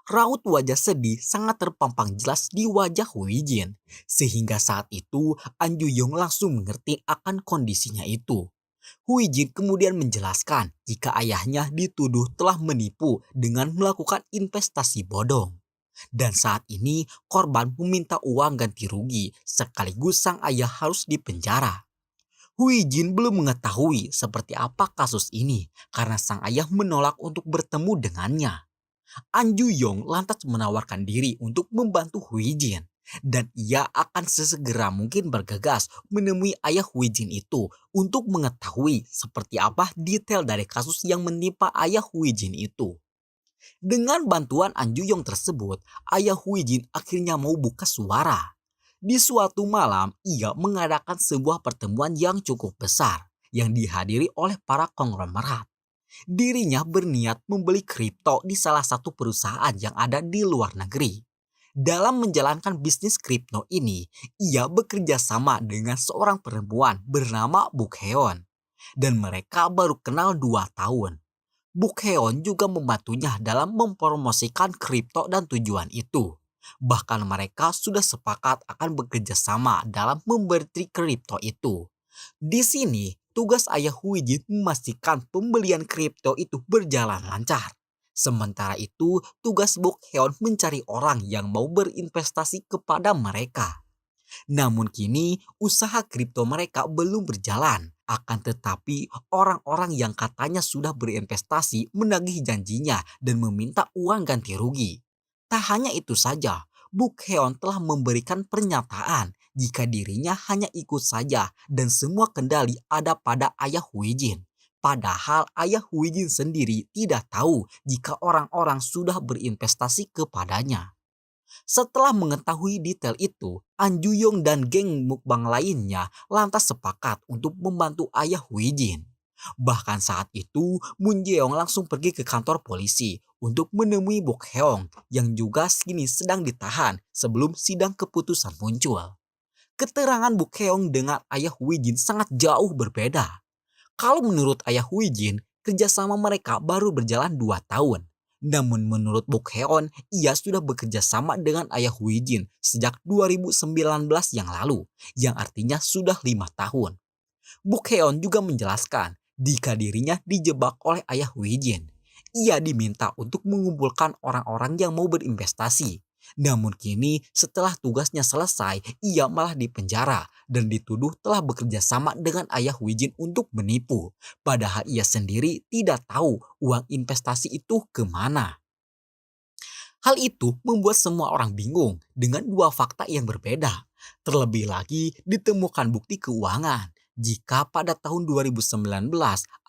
Raut wajah sedih sangat terpampang jelas di wajah Hui Jin. Sehingga saat itu An Ju-yong langsung mengerti akan kondisinya itu. Hui Jin kemudian menjelaskan jika ayahnya dituduh telah menipu dengan melakukan investasi bodong. Dan saat ini korban meminta uang ganti rugi sekaligus sang ayah harus dipenjara. Hui Jin belum mengetahui seperti apa kasus ini karena sang ayah menolak untuk bertemu dengannya. An Ju-yong lantas menawarkan diri untuk membantu Hui Jin. Dan ia akan sesegera mungkin bergegas menemui ayah Hui Jin itu untuk mengetahui seperti apa detail dari kasus yang menimpa ayah Hui Jin itu. Dengan bantuan An Ju-yong tersebut, ayah Hui Jin akhirnya mau buka suara. Di suatu malam, ia mengadakan sebuah pertemuan yang cukup besar yang dihadiri oleh para konglomerat. Dirinya berniat membeli kripto di salah satu perusahaan yang ada di luar negeri. Dalam menjalankan bisnis kripto ini, ia bekerja sama dengan seorang perempuan bernama Buk Heon. Dan mereka baru kenal 2 tahun. Buk Heon juga membantunya dalam mempromosikan kripto dan tujuan itu. Bahkan mereka sudah sepakat akan bekerja sama dalam memberi kripto itu. Di sini, tugas ayah Hui Jin memastikan pembelian kripto itu berjalan lancar. Sementara itu, tugas Buk Heon mencari orang yang mau berinvestasi kepada mereka. Namun kini, usaha kripto mereka belum berjalan. Akan tetapi, orang-orang yang katanya sudah berinvestasi menagih janjinya dan meminta uang ganti rugi. Tak hanya itu saja, Buk Heon telah memberikan pernyataan jika dirinya hanya ikut saja dan semua kendali ada pada ayah Hui Jin. Padahal ayah Hui Jin sendiri tidak tahu jika orang-orang sudah berinvestasi kepadanya. Setelah mengetahui detail itu, An Ju-yong dan geng mukbang lainnya lantas sepakat untuk membantu ayah Hui Jin. Bahkan saat itu, Moon Jae-yong langsung pergi ke kantor polisi untuk menemui Buk Heon yang juga kini sedang ditahan sebelum sidang keputusan muncul. Keterangan Buk Heon dengan ayah Hui Jin sangat jauh berbeda. Kalau menurut ayah Hui Jin, kerjasama mereka baru berjalan 2 tahun. Namun menurut Buk Heon, ia sudah bekerja sama dengan ayah Hui Jin sejak 2019 yang lalu, yang artinya sudah 5 tahun. Buk Heon juga menjelaskan jika dirinya dijebak oleh ayah Hui Jin. Ia diminta untuk mengumpulkan orang-orang yang mau berinvestasi. Namun kini setelah tugasnya selesai, ia malah dipenjara dan dituduh telah bekerja sama dengan ayah Wijin untuk menipu. Padahal ia sendiri tidak tahu uang investasi itu kemana. Hal itu membuat semua orang bingung dengan dua fakta yang berbeda. Terlebih lagi ditemukan bukti keuangan. Jika pada tahun 2019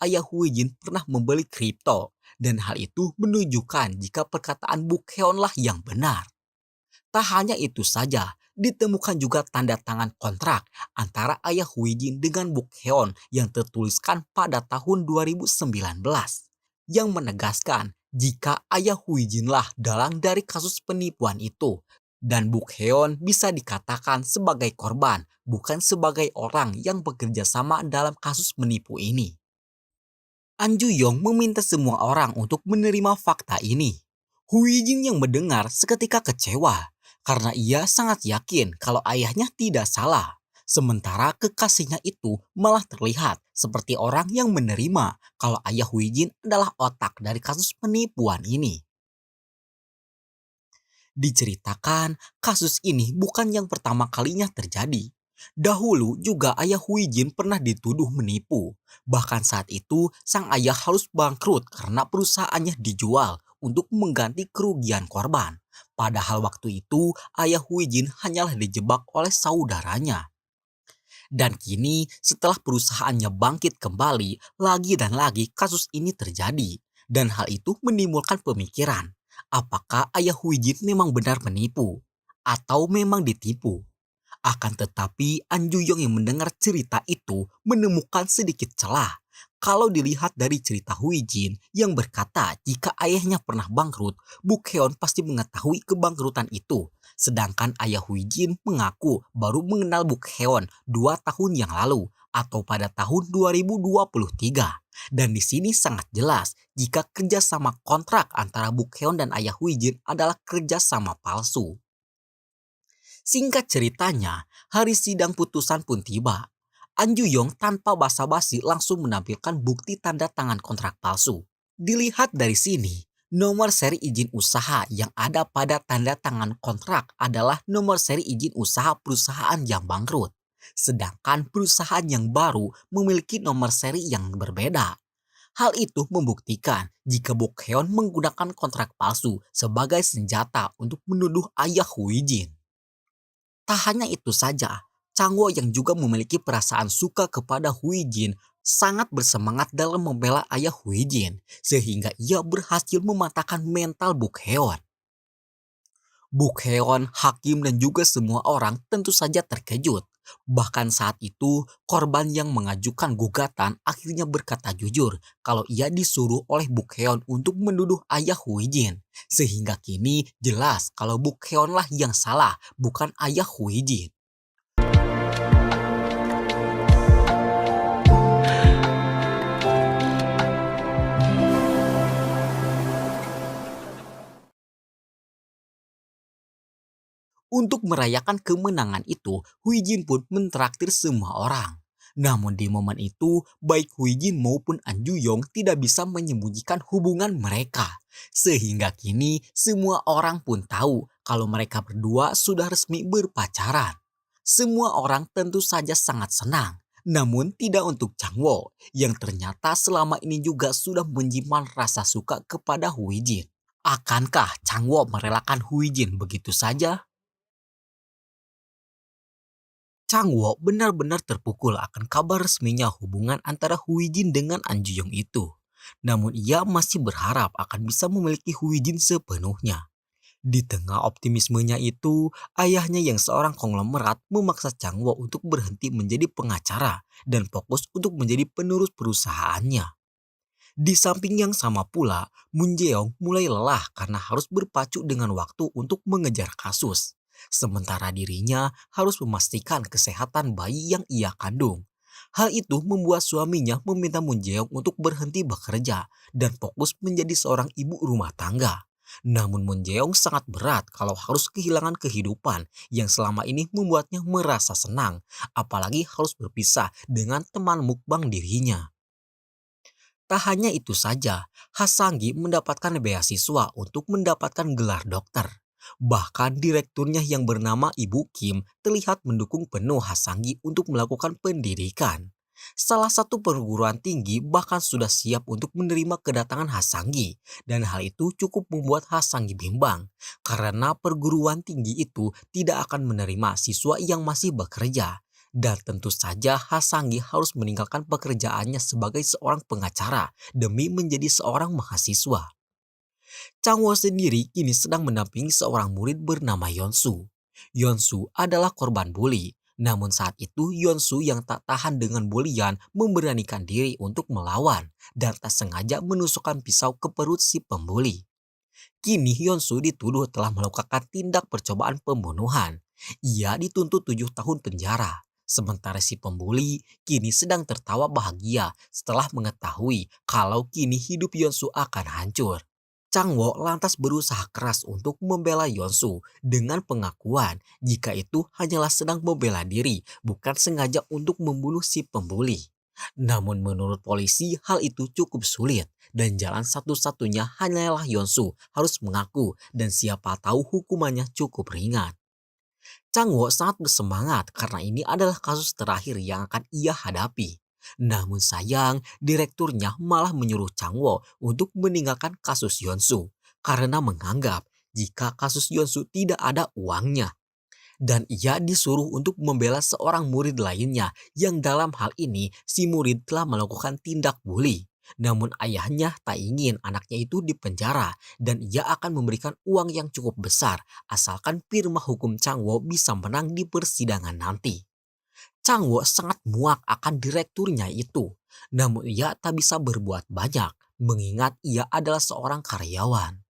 ayah Wijin pernah membeli kripto dan hal itu menunjukkan jika perkataan Buk Heon lah yang benar. Tak hanya itu saja, ditemukan juga tanda tangan kontrak antara ayah Wijin dengan Buk Heon yang tertuliskan pada tahun 2019 yang menegaskan jika ayah Wijin lah dalang dari kasus penipuan itu dan Buk Heon bisa dikatakan sebagai korban, bukan sebagai orang yang bekerja sama dalam kasus menipu ini. An Ju-yong meminta semua orang untuk menerima fakta ini. Wijin yang mendengar seketika kecewa karena ia sangat yakin kalau ayahnya tidak salah. Sementara kekasihnya itu malah terlihat seperti orang yang menerima kalau ayah Wijin adalah otak dari kasus penipuan ini. Diceritakan, kasus ini bukan yang pertama kalinya terjadi. Dahulu juga ayah Wijin pernah dituduh menipu. Bahkan saat itu, sang ayah harus bangkrut karena perusahaannya dijual untuk mengganti kerugian korban. Padahal waktu itu, ayah Wijin hanyalah dijebak oleh saudaranya. Dan kini, setelah perusahaannya bangkit kembali, lagi dan lagi kasus ini terjadi. Dan hal itu menimbulkan pemikiran, apakah ayah Wijin memang benar menipu? Atau memang ditipu? Akan tetapi An Ju-yong yang mendengar cerita itu menemukan sedikit celah. Kalau dilihat dari cerita Wijin yang berkata jika ayahnya pernah bangkrut, Buk Heon pasti mengetahui kebangkrutan itu. Sedangkan ayah Wijin mengaku baru mengenal Buk Heon 2 tahun yang lalu atau pada tahun 2023. Dan di sini sangat jelas jika kerjasama kontrak antara Buk Heon dan ayah Wijin adalah kerjasama palsu. Singkat ceritanya, hari sidang putusan pun tiba. An Ju-yong tanpa basa-basi langsung menampilkan bukti tanda tangan kontrak palsu. Dilihat dari sini, nomor seri izin usaha yang ada pada tanda tangan kontrak adalah nomor seri izin usaha perusahaan yang bangkrut. Sedangkan perusahaan yang baru memiliki nomor seri yang berbeda. Hal itu membuktikan jika Buk Heon menggunakan kontrak palsu sebagai senjata untuk menuduh ayah Wijin. Tak hanya itu saja, Changwo yang juga memiliki perasaan suka kepada Wijin sangat bersemangat dalam membela ayah Wijin sehingga ia berhasil mematahkan mental Buk Heon. Buk Heon, hakim dan juga semua orang tentu saja terkejut. Bahkan saat itu, korban yang mengajukan gugatan akhirnya berkata jujur kalau ia disuruh oleh Buk Heon untuk menuduh ayah Wijin. Sehingga kini jelas kalau Buk Heon lah yang salah, bukan ayah Wijin. Untuk merayakan kemenangan itu, Wijin pun mentraktir semua orang. Namun di momen itu, baik Wijin maupun An Ju-yong tidak bisa menyembunyikan hubungan mereka. Sehingga kini semua orang pun tahu kalau mereka berdua sudah resmi berpacaran. Semua orang tentu saja sangat senang. Namun tidak untuk Changwo, yang ternyata selama ini juga sudah menyimpan rasa suka kepada Wijin. Akankah Changwo merelakan Wijin begitu saja? Changwo benar-benar terpukul akan kabar resminya hubungan antara Wijin dengan An Ju-yong itu. Namun ia masih berharap akan bisa memiliki Wijin sepenuhnya. Di tengah optimismenya itu, ayahnya yang seorang konglomerat memaksa Changwo untuk berhenti menjadi pengacara dan fokus untuk menjadi penerus perusahaannya. Di samping yang sama pula, Moon Jae-yong mulai lelah karena harus berpacu dengan waktu untuk mengejar kasus. Sementara dirinya harus memastikan kesehatan bayi yang ia kandung. Hal itu membuat suaminya meminta Moon Jae-yong untuk berhenti bekerja dan fokus menjadi seorang ibu rumah tangga. Namun Moon Jae-yong sangat berat kalau harus kehilangan kehidupan yang selama ini membuatnya merasa senang, apalagi harus berpisah dengan teman mukbang dirinya. Tak hanya itu saja, Hasanggi mendapatkan beasiswa untuk mendapatkan gelar dokter. Bahkan direkturnya yang bernama Ibu Kim terlihat mendukung penuh Hasanggi untuk melakukan pendidikan. Salah satu perguruan tinggi bahkan sudah siap untuk menerima kedatangan Hasanggi, dan hal itu cukup membuat Hasanggi bimbang karena perguruan tinggi itu tidak akan menerima siswa yang masih bekerja. Dan tentu saja Hasanggi harus meninggalkan pekerjaannya sebagai seorang pengacara demi menjadi seorang mahasiswa. Changwoo sendiri kini sedang mendampingi seorang murid bernama Yeonsu. Yeonsu adalah korban bully, namun saat itu Yeonsu yang tak tahan dengan bulian memberanikan diri untuk melawan dan tak sengaja menusukkan pisau ke perut si pembuli. Kini Yeonsu dituduh telah melakukan tindak percobaan pembunuhan. Ia dituntut 7 tahun penjara. Sementara si pembuli kini sedang tertawa bahagia setelah mengetahui kalau kini hidup Yeonsu akan hancur. Changwoo lantas berusaha keras untuk membela Yeonsu dengan pengakuan jika itu hanyalah sedang membela diri, bukan sengaja untuk membunuh si pembuli. Namun menurut polisi hal itu cukup sulit dan jalan satu-satunya hanyalah Yeonsu harus mengaku dan siapa tahu hukumannya cukup ringan. Changwoo sangat bersemangat karena ini adalah kasus terakhir yang akan ia hadapi. Namun sayang, direkturnya malah menyuruh Changwoo untuk meninggalkan kasus Yeonsu karena menganggap jika kasus Yeonsu tidak ada uangnya. Dan ia disuruh untuk membela seorang murid lainnya yang dalam hal ini si murid telah melakukan tindak bully. Namun ayahnya tak ingin anaknya itu dipenjara dan ia akan memberikan uang yang cukup besar asalkan firma hukum Changwoo bisa menang di persidangan nanti. Changwoo sangat muak akan direkturnya itu, namun ia tak bisa berbuat banyak mengingat ia adalah seorang karyawan.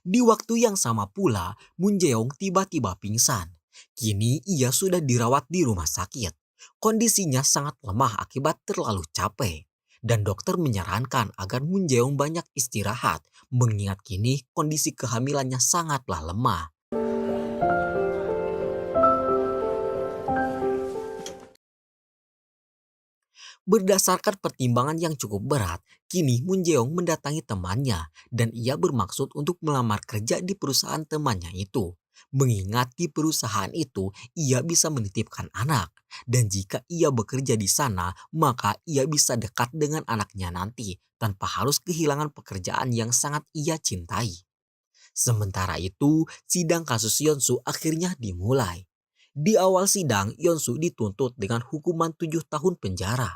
Di waktu yang sama pula, Moon Jae-young tiba-tiba pingsan. Kini ia sudah dirawat di rumah sakit. Kondisinya sangat lemah akibat terlalu capek. Dan dokter menyarankan agar Moon Jae-young banyak istirahat, mengingat kini kondisi kehamilannya sangatlah lemah. Berdasarkan pertimbangan yang cukup berat, kini Moon Jae-young mendatangi temannya dan ia bermaksud untuk melamar kerja di perusahaan temannya itu. Mengingat di perusahaan itu ia bisa menitipkan anak dan jika ia bekerja di sana maka ia bisa dekat dengan anaknya nanti tanpa harus kehilangan pekerjaan yang sangat ia cintai. Sementara itu, sidang kasus Yeonsu akhirnya dimulai. Di awal sidang, Yeonsu dituntut dengan hukuman 7 tahun penjara.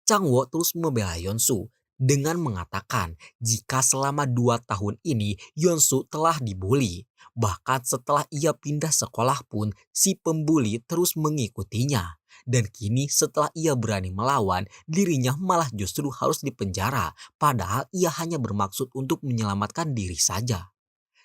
Changwoo terus membela Yeonsu dengan mengatakan jika selama 2 tahun ini Yeonsu telah dibully. Bahkan setelah ia pindah sekolah pun si pembuli terus mengikutinya. Dan kini setelah ia berani melawan, dirinya malah justru harus dipenjara padahal ia hanya bermaksud untuk menyelamatkan diri saja.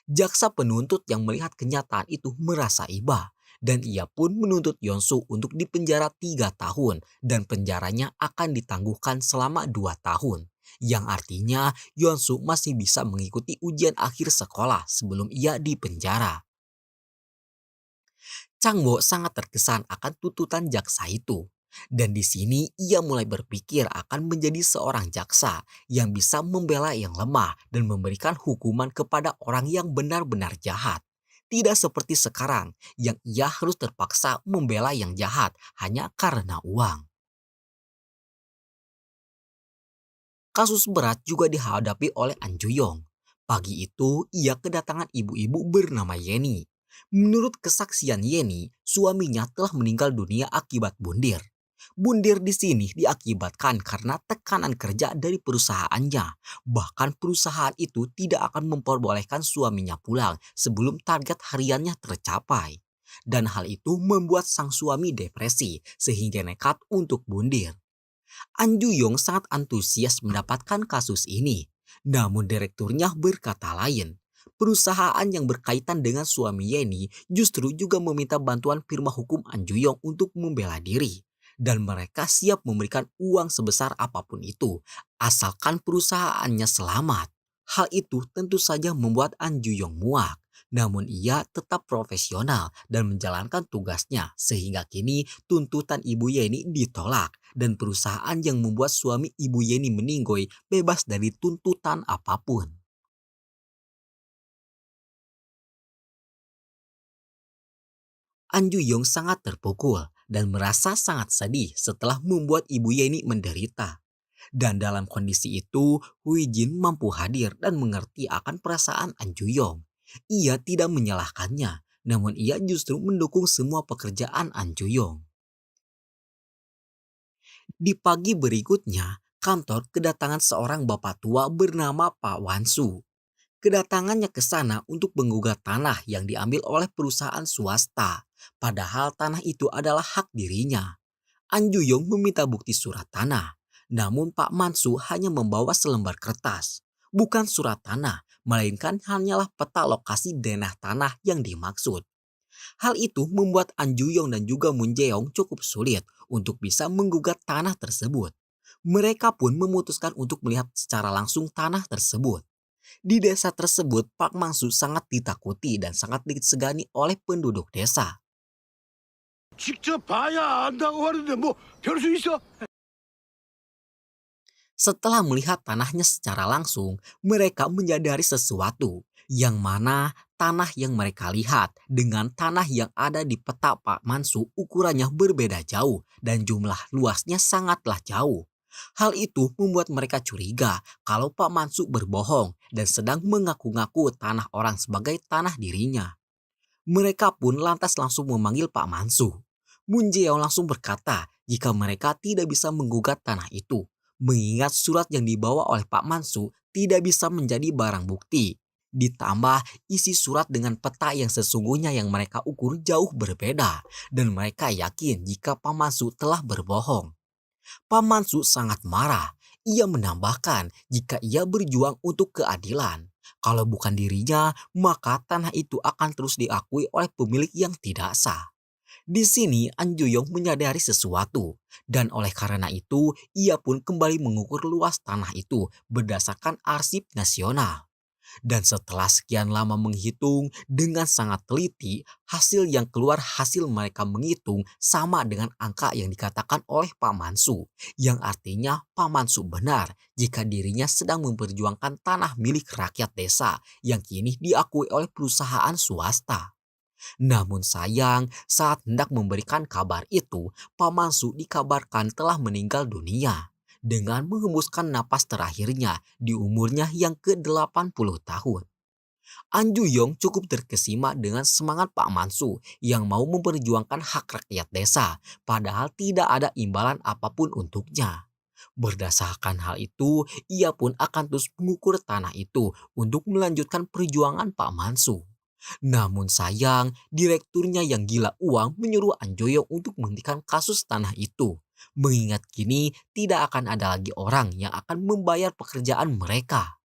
Jaksa penuntut yang melihat kenyataan itu merasa iba dan ia pun menuntut Yeonsu untuk dipenjara 3 tahun dan penjaranya akan ditangguhkan selama 2 tahun. Yang artinya Yeonsu masih bisa mengikuti ujian akhir sekolah sebelum ia dipenjara. Changwoo sangat terkesan akan tuntutan jaksa itu. Dan di sini ia mulai berpikir akan menjadi seorang jaksa yang bisa membela yang lemah dan memberikan hukuman kepada orang yang benar-benar jahat. Tidak seperti sekarang yang ia harus terpaksa membela yang jahat hanya karena uang. Kasus berat juga dihadapi oleh An Ju-yong. Pagi itu ia kedatangan ibu-ibu bernama Yeni. Menurut kesaksian Yeni, suaminya telah meninggal dunia akibat bundir. Bundir di sini diakibatkan karena tekanan kerja dari perusahaannya. Bahkan perusahaan itu tidak akan memperbolehkan suaminya pulang sebelum target hariannya tercapai. Dan hal itu membuat sang suami depresi sehingga nekat untuk bundir. An Ju-yong sangat antusias mendapatkan kasus ini. Namun direkturnya berkata lain. Perusahaan yang berkaitan dengan suami Yeni justru juga meminta bantuan firma hukum An Ju-yong untuk membela diri. Dan mereka siap memberikan uang sebesar apapun itu, asalkan perusahaannya selamat. Hal itu tentu saja membuat An Ju-yong muak. Namun ia tetap profesional dan menjalankan tugasnya sehingga kini tuntutan Ibu Yeni ditolak dan perusahaan yang membuat suami Ibu Yeni meninggoy bebas dari tuntutan apapun. An Ju-yong sangat terpukul dan merasa sangat sedih setelah membuat Ibu Yeni menderita. Dan dalam kondisi itu, Hui Jin mampu hadir dan mengerti akan perasaan An Ju-yong. Ia tidak menyalahkannya, namun ia justru mendukung semua pekerjaan An Ju-yong. Di pagi berikutnya, kantor kedatangan seorang bapak tua bernama Pak Wansu. Kedatangannya ke sana untuk menggugat tanah yang diambil oleh perusahaan swasta, padahal tanah itu adalah hak dirinya. An Ju-yong meminta bukti surat tanah, namun Pak Mansu hanya membawa selembar kertas. Bukan surat tanah, melainkan hanyalah peta lokasi denah tanah yang dimaksud. Hal itu membuat An Ju-yong dan juga Moon Jae-yong cukup sulit untuk bisa menggugat tanah tersebut. Mereka pun memutuskan untuk melihat secara langsung tanah tersebut. Di desa tersebut, Pak Mangsu sangat ditakuti dan sangat disegani oleh penduduk desa. 직접 봐야 안다고 하는데 뭐 별 수 있어? Setelah melihat tanahnya secara langsung, mereka menyadari sesuatu, yang mana tanah yang mereka lihat dengan tanah yang ada di peta Pak Mansu ukurannya berbeda jauh dan jumlah luasnya sangatlah jauh. Hal itu membuat mereka curiga kalau Pak Mansu berbohong dan sedang mengaku-ngaku tanah orang sebagai tanah dirinya. Mereka pun lantas langsung memanggil Pak Mansu. Moon Jae-yong langsung berkata jika mereka tidak bisa menggugat tanah itu, mengingat surat yang dibawa oleh Pak Mansu tidak bisa menjadi barang bukti. Ditambah isi surat dengan peta yang sesungguhnya yang mereka ukur jauh berbeda, dan mereka yakin jika Pak Mansu telah berbohong. Pak Mansu sangat marah. Ia menambahkan jika ia berjuang untuk keadilan. Kalau bukan dirinya, maka tanah itu akan terus diakui oleh pemilik yang tidak sah. Di sini An Ju-yong menyadari sesuatu, dan oleh karena itu ia pun kembali mengukur luas tanah itu berdasarkan arsip nasional. Dan setelah sekian lama menghitung dengan sangat teliti, hasil yang keluar hasil mereka menghitung sama dengan angka yang dikatakan oleh Pak Mansu, yang artinya Pak Mansu benar jika dirinya sedang memperjuangkan tanah milik rakyat desa yang kini diakui oleh perusahaan swasta. Namun sayang, saat hendak memberikan kabar itu, Pak Mansu dikabarkan telah meninggal dunia dengan menghembuskan napas terakhirnya di umurnya yang ke-80 tahun. An Ju-yong cukup terkesima dengan semangat Pak Mansu yang mau memperjuangkan hak rakyat desa, padahal tidak ada imbalan apapun untuknya. Berdasarkan hal itu, ia pun akan terus mengukur tanah itu untuk melanjutkan perjuangan Pak Mansu. Namun sayang, direkturnya yang gila uang menyuruh An Ju-yong untuk menghentikan kasus tanah itu. Mengingat kini tidak akan ada lagi orang yang akan membayar pekerjaan mereka.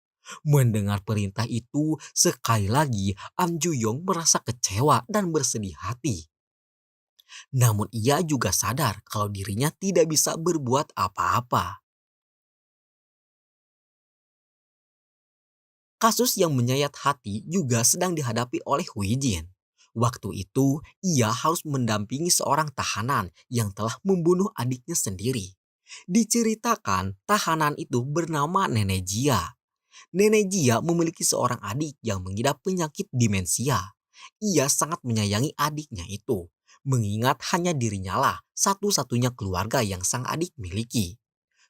Mendengar perintah itu, sekali lagi An Ju-yong merasa kecewa dan bersedih hati. Namun ia juga sadar kalau dirinya tidak bisa berbuat apa-apa. Kasus yang menyayat hati juga sedang dihadapi oleh Hui Jin. Waktu itu, ia harus mendampingi seorang tahanan yang telah membunuh adiknya sendiri. Diceritakan, tahanan itu bernama Nenek Jia. Nenek Jia memiliki seorang adik yang mengidap penyakit demensia. Ia sangat menyayangi adiknya itu, mengingat hanya dirinya lah satu-satunya keluarga yang sang adik miliki.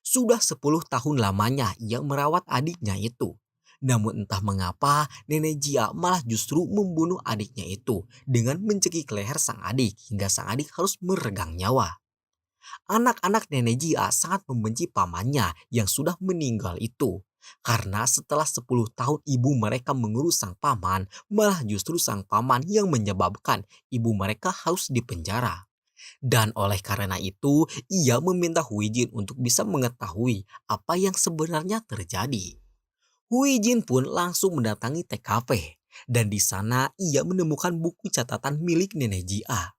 Sudah 10 tahun lamanya ia merawat adiknya itu. Namun entah mengapa Nenek Jia malah justru membunuh adiknya itu dengan mencekik leher sang adik hingga sang adik harus meregang nyawa. Anak-anak Nenek Jia sangat membenci pamannya yang sudah meninggal itu. Karena setelah 10 tahun ibu mereka mengurus sang paman, malah justru sang paman yang menyebabkan ibu mereka harus dipenjara. Dan oleh karena itu, ia meminta Hui Jin untuk bisa mengetahui apa yang sebenarnya terjadi. Hui Jin pun langsung mendatangi TKP, dan di sana ia menemukan buku catatan milik Nenek Jia.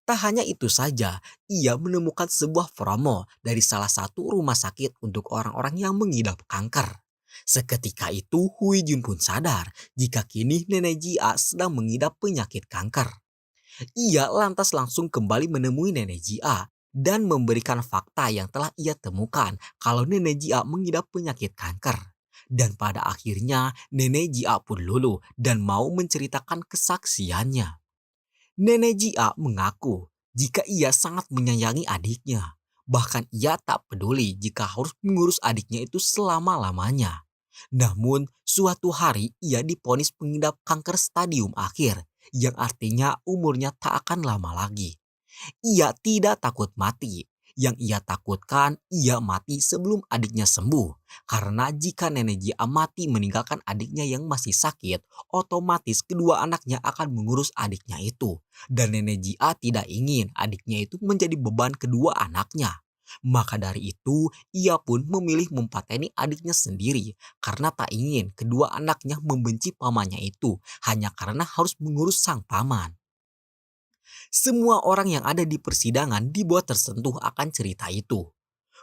Tak hanya itu saja, ia menemukan sebuah promo dari salah satu rumah sakit untuk orang-orang yang mengidap kanker. Seketika itu Huijin pun sadar jika kini nenek Jia sedang mengidap penyakit kanker. Ia lantas langsung kembali menemui nenek Jia dan memberikan fakta yang telah ia temukan kalau nenek Jia mengidap penyakit kanker. Dan pada akhirnya nenek Jia pun luluh dan mau menceritakan kesaksiannya. Nenek Jia mengaku jika ia sangat menyayangi adiknya. Bahkan ia tak peduli jika harus mengurus adiknya itu selama-lamanya. Namun suatu hari ia divonis pengidap kanker stadium akhir yang artinya umurnya tak akan lama lagi. Ia tidak takut mati. Yang ia takutkan, ia mati sebelum adiknya sembuh. Karena jika nenek Jia mati meninggalkan adiknya yang masih sakit, otomatis kedua anaknya akan mengurus adiknya itu. Dan nenek Jia tidak ingin adiknya itu menjadi beban kedua anaknya. Maka dari itu, ia pun memilih mempateni adiknya sendiri karena tak ingin kedua anaknya membenci pamannya itu hanya karena harus mengurus sang paman. Semua orang yang ada di persidangan dibuat tersentuh akan cerita itu.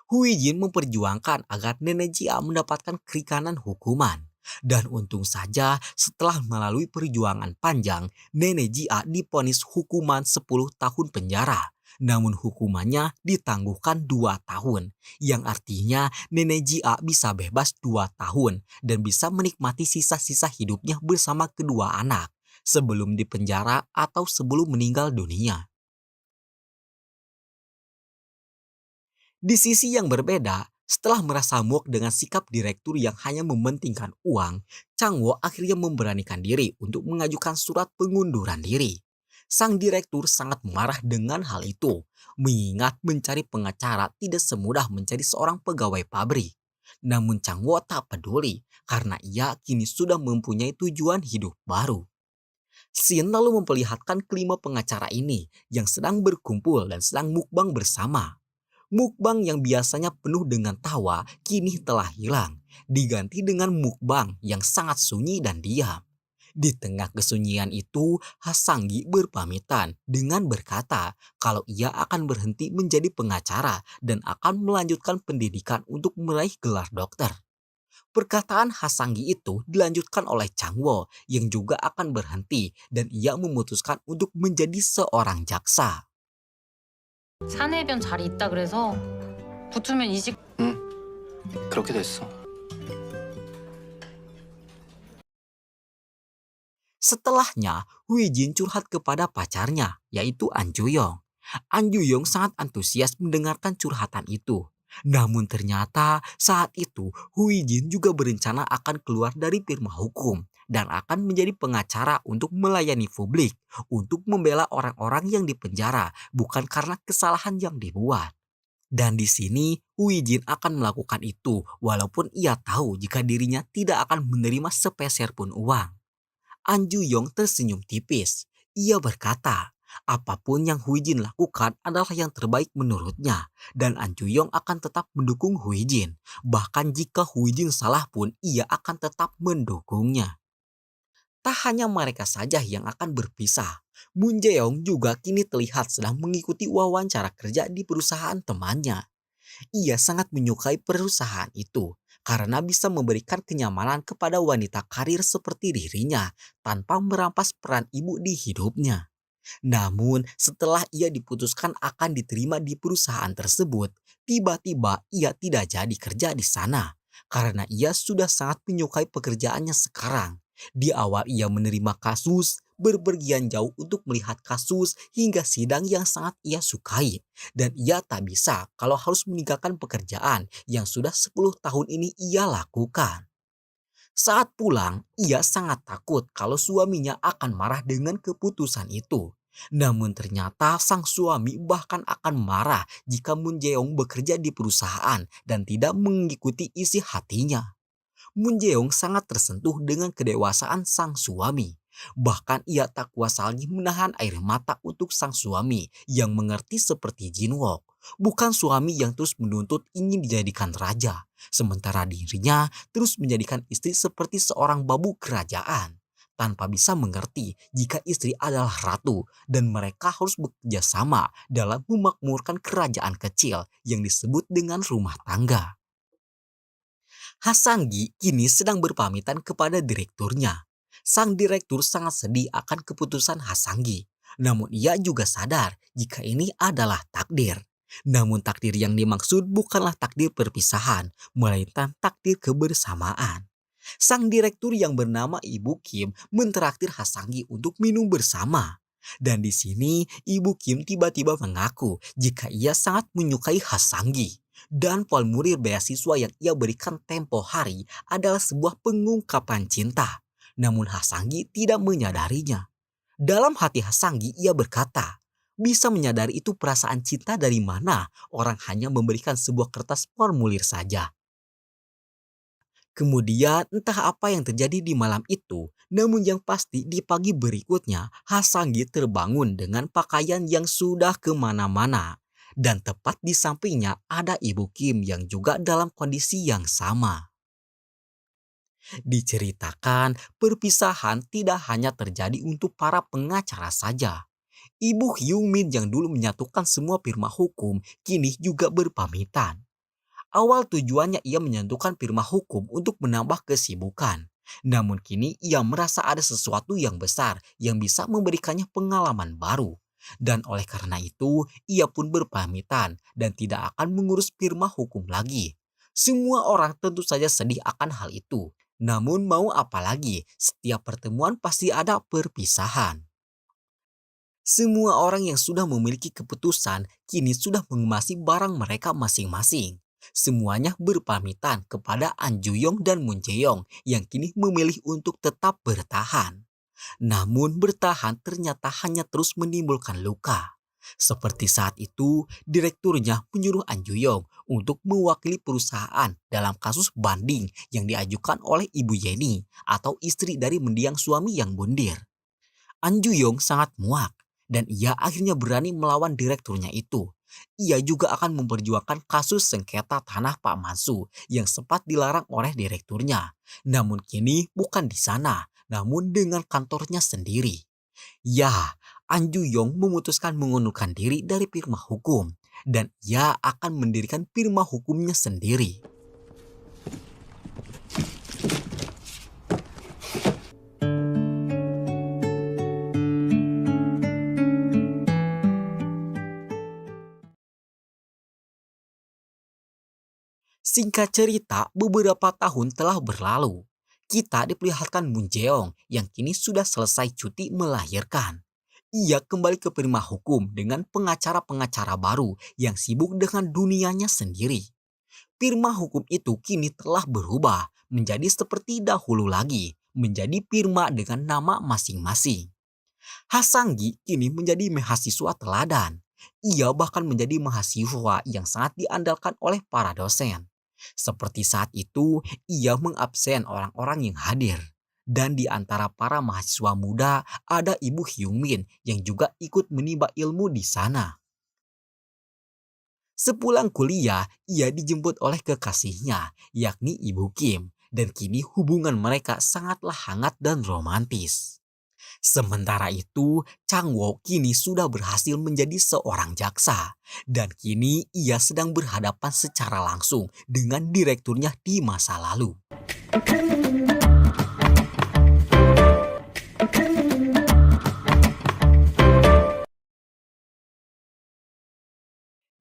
Huijin memperjuangkan agar nenek Jia mendapatkan keringanan hukuman. Dan untung saja setelah melalui perjuangan panjang, nenek Jia divonis hukuman 10 tahun penjara. Namun hukumannya ditangguhkan 2 tahun, yang artinya nenek Jia bisa bebas 2 tahun dan bisa menikmati sisa-sisa hidupnya bersama kedua anak sebelum dipenjara atau sebelum meninggal dunia. Di sisi yang berbeda, setelah merasa muak dengan sikap direktur yang hanya mementingkan uang, Changwo akhirnya memberanikan diri untuk mengajukan surat pengunduran diri. Sang direktur sangat marah dengan hal itu, mengingat mencari pengacara tidak semudah mencari seorang pegawai pabrik. Namun Changwo tak peduli karena ia kini sudah mempunyai tujuan hidup baru. Shin lalu memperlihatkan kelima pengacara ini yang sedang berkumpul dan sedang mukbang bersama. Mukbang yang biasanya penuh dengan tawa kini telah hilang, diganti dengan mukbang yang sangat sunyi dan diam. Di tengah kesunyian itu, Hasanggi berpamitan dengan berkata kalau ia akan berhenti menjadi pengacara dan akan melanjutkan pendidikan untuk meraih gelar dokter. Perkataan Hasanggi itu dilanjutkan oleh Changwo yang juga akan berhenti dan ia memutuskan untuk menjadi seorang jaksa. 사내변 자리 있다 그래서 붙으면 이직. 응, 그렇게 됐어. Setelahnya, Huijin curhat kepada pacarnya, yaitu An Juyong. An Juyong sangat antusias mendengarkan curhatan itu. Namun ternyata saat itu Huijin juga berencana akan keluar dari firma hukum dan akan menjadi pengacara untuk melayani publik, untuk membela orang-orang yang dipenjara, bukan karena kesalahan yang dibuat. Dan di sini Huijin akan melakukan itu walaupun ia tahu jika dirinya tidak akan menerima sepeser pun uang. An Juyong tersenyum tipis. Ia berkata, apapun yang Huijin lakukan adalah yang terbaik menurutnya. Dan An Juyong akan tetap mendukung Huijin. Bahkan jika Huijin salah pun ia akan tetap mendukungnya. Tak hanya mereka saja yang akan berpisah. Moon Jae-yong juga kini terlihat sedang mengikuti wawancara kerja di perusahaan temannya. Ia sangat menyukai perusahaan itu karena bisa memberikan kenyamanan kepada wanita karir seperti dirinya tanpa merampas peran ibu di hidupnya. Namun setelah ia diputuskan akan diterima di perusahaan tersebut, tiba-tiba ia tidak jadi kerja di sana karena ia sudah sangat menyukai pekerjaannya sekarang. Di awal ia menerima kasus, berpergian jauh untuk melihat kasus hingga sidang yang sangat ia sukai. Dan ia tak bisa kalau harus meninggalkan pekerjaan yang sudah 10 tahun ini ia lakukan. Saat pulang, ia sangat takut kalau suaminya akan marah dengan keputusan itu. Namun ternyata sang suami bahkan akan marah jika Moon Jae-yong bekerja di perusahaan dan tidak mengikuti isi hatinya. Moon Jae-yong sangat tersentuh dengan kedewasaan sang suami. Bahkan ia tak kuasa lagi menahan air mata untuk sang suami yang mengerti seperti Jin-wook. Bukan suami yang terus menuntut ingin dijadikan raja, sementara dirinya terus menjadikan istri seperti seorang babu kerajaan. Tanpa bisa mengerti jika istri adalah ratu dan mereka harus bekerja sama dalam memakmurkan kerajaan kecil yang disebut dengan rumah tangga. Hasanggi kini sedang berpamitan kepada direkturnya. Sang direktur sangat sedih akan keputusan Hasanggi. Namun ia juga sadar jika ini adalah takdir. Namun takdir yang dimaksud bukanlah takdir perpisahan, melainkan takdir kebersamaan. Sang direktur yang bernama Ibu Kim mentraktir Hasanggi untuk minum bersama. Dan di sini Ibu Kim tiba-tiba mengaku jika ia sangat menyukai Hasanggi. Dan formulir beasiswa yang ia berikan tempo hari adalah sebuah pengungkapan cinta. Namun Hasanggi tidak menyadarinya. Dalam hati Hasanggi ia berkata, bisa menyadari itu perasaan cinta dari mana orang hanya memberikan sebuah kertas formulir saja. Kemudian entah apa yang terjadi di malam itu, namun yang pasti di pagi berikutnya Hasanggi terbangun dengan pakaian yang sudah kemana-mana. Dan tepat di sampingnya ada Ibu Kim yang juga dalam kondisi yang sama. Diceritakan perpisahan tidak hanya terjadi untuk para pengacara saja. Ibu Hyung Min yang dulu menyatukan semua firma hukum kini juga berpamitan. Awal tujuannya ia menyatukan firma hukum untuk menambah kesibukan. Namun kini ia merasa ada sesuatu yang besar yang bisa memberikannya pengalaman baru. Dan oleh karena itu, ia pun berpamitan dan tidak akan mengurus firma hukum lagi. Semua orang tentu saja sedih akan hal itu. Namun mau apa lagi, setiap pertemuan pasti ada perpisahan. Semua orang yang sudah memiliki keputusan kini sudah mengemasi barang mereka masing-masing. Semuanya berpamitan kepada An Ju-yong dan Moon Jae-yong yang kini memilih untuk tetap bertahan. Namun bertahan ternyata hanya terus menimbulkan luka. Seperti saat itu, direkturnya menyuruh An Ju-yong untuk mewakili perusahaan dalam kasus banding yang diajukan oleh Ibu Yeni atau istri dari mendiang suami yang bundir. An Ju-yong sangat muak dan ia akhirnya berani melawan direkturnya itu. Ia juga akan memperjuangkan kasus sengketa tanah Pak Mansu yang sempat dilarang oleh direkturnya. Namun kini bukan di sana, namun dengan kantornya sendiri. Ya, An Ju-yong memutuskan mengundurkan diri dari firma hukum dan ia akan mendirikan firma hukumnya sendiri. Singkat cerita, beberapa tahun telah berlalu. Kita diperlihatkan Moon Jae-yong yang kini sudah selesai cuti melahirkan. Ia kembali ke firma hukum dengan pengacara-pengacara baru yang sibuk dengan dunianya sendiri. Firma hukum itu kini telah berubah menjadi seperti dahulu lagi, menjadi firma dengan nama masing-masing. Hasanggi kini menjadi mahasiswa teladan. Ia bahkan menjadi mahasiswa yang sangat diandalkan oleh para dosen. Seperti saat itu, ia mengabsen orang-orang yang hadir. Dan di antara para mahasiswa muda ada Ibu Hyung Min yang juga ikut menimba ilmu di sana. Sepulang kuliah, ia dijemput oleh kekasihnya, yakni Ibu Kim. Dan kini hubungan mereka sangatlah hangat dan romantis. Sementara itu, Chang Wo kini sudah berhasil menjadi seorang jaksa. Dan kini ia sedang berhadapan secara langsung dengan direkturnya di masa lalu.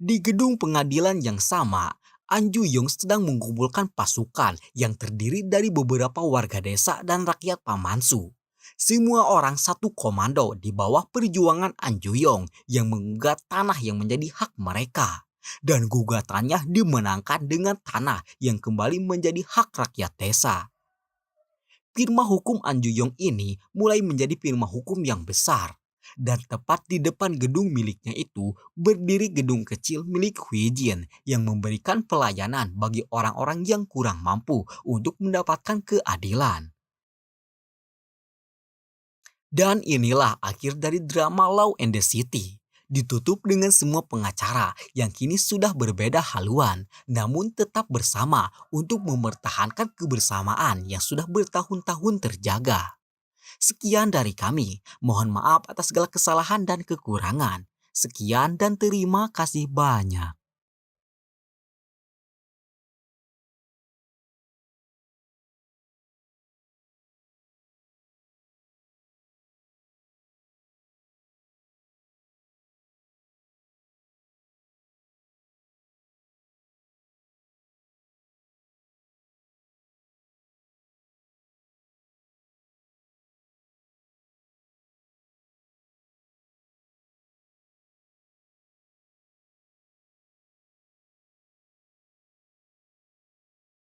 Di gedung pengadilan yang sama, An Ju-yong sedang mengumpulkan pasukan yang terdiri dari beberapa warga desa dan rakyat Pamansu. Semua orang satu komando di bawah perjuangan An Ju-yong yang menggugat tanah yang menjadi hak mereka. Dan gugatannya dimenangkan dengan tanah yang kembali menjadi hak rakyat desa. Firma hukum An Ju-yong ini mulai menjadi firma hukum yang besar. Dan tepat di depan gedung miliknya itu berdiri gedung kecil milik Hui Jin yang memberikan pelayanan bagi orang-orang yang kurang mampu untuk mendapatkan keadilan. Dan inilah akhir dari drama Law and the City. Ditutup dengan semua pengacara yang kini sudah berbeda haluan, namun tetap bersama untuk mempertahankan kebersamaan yang sudah bertahun-tahun terjaga. Sekian dari kami, mohon maaf atas segala kesalahan dan kekurangan. Sekian dan terima kasih banyak.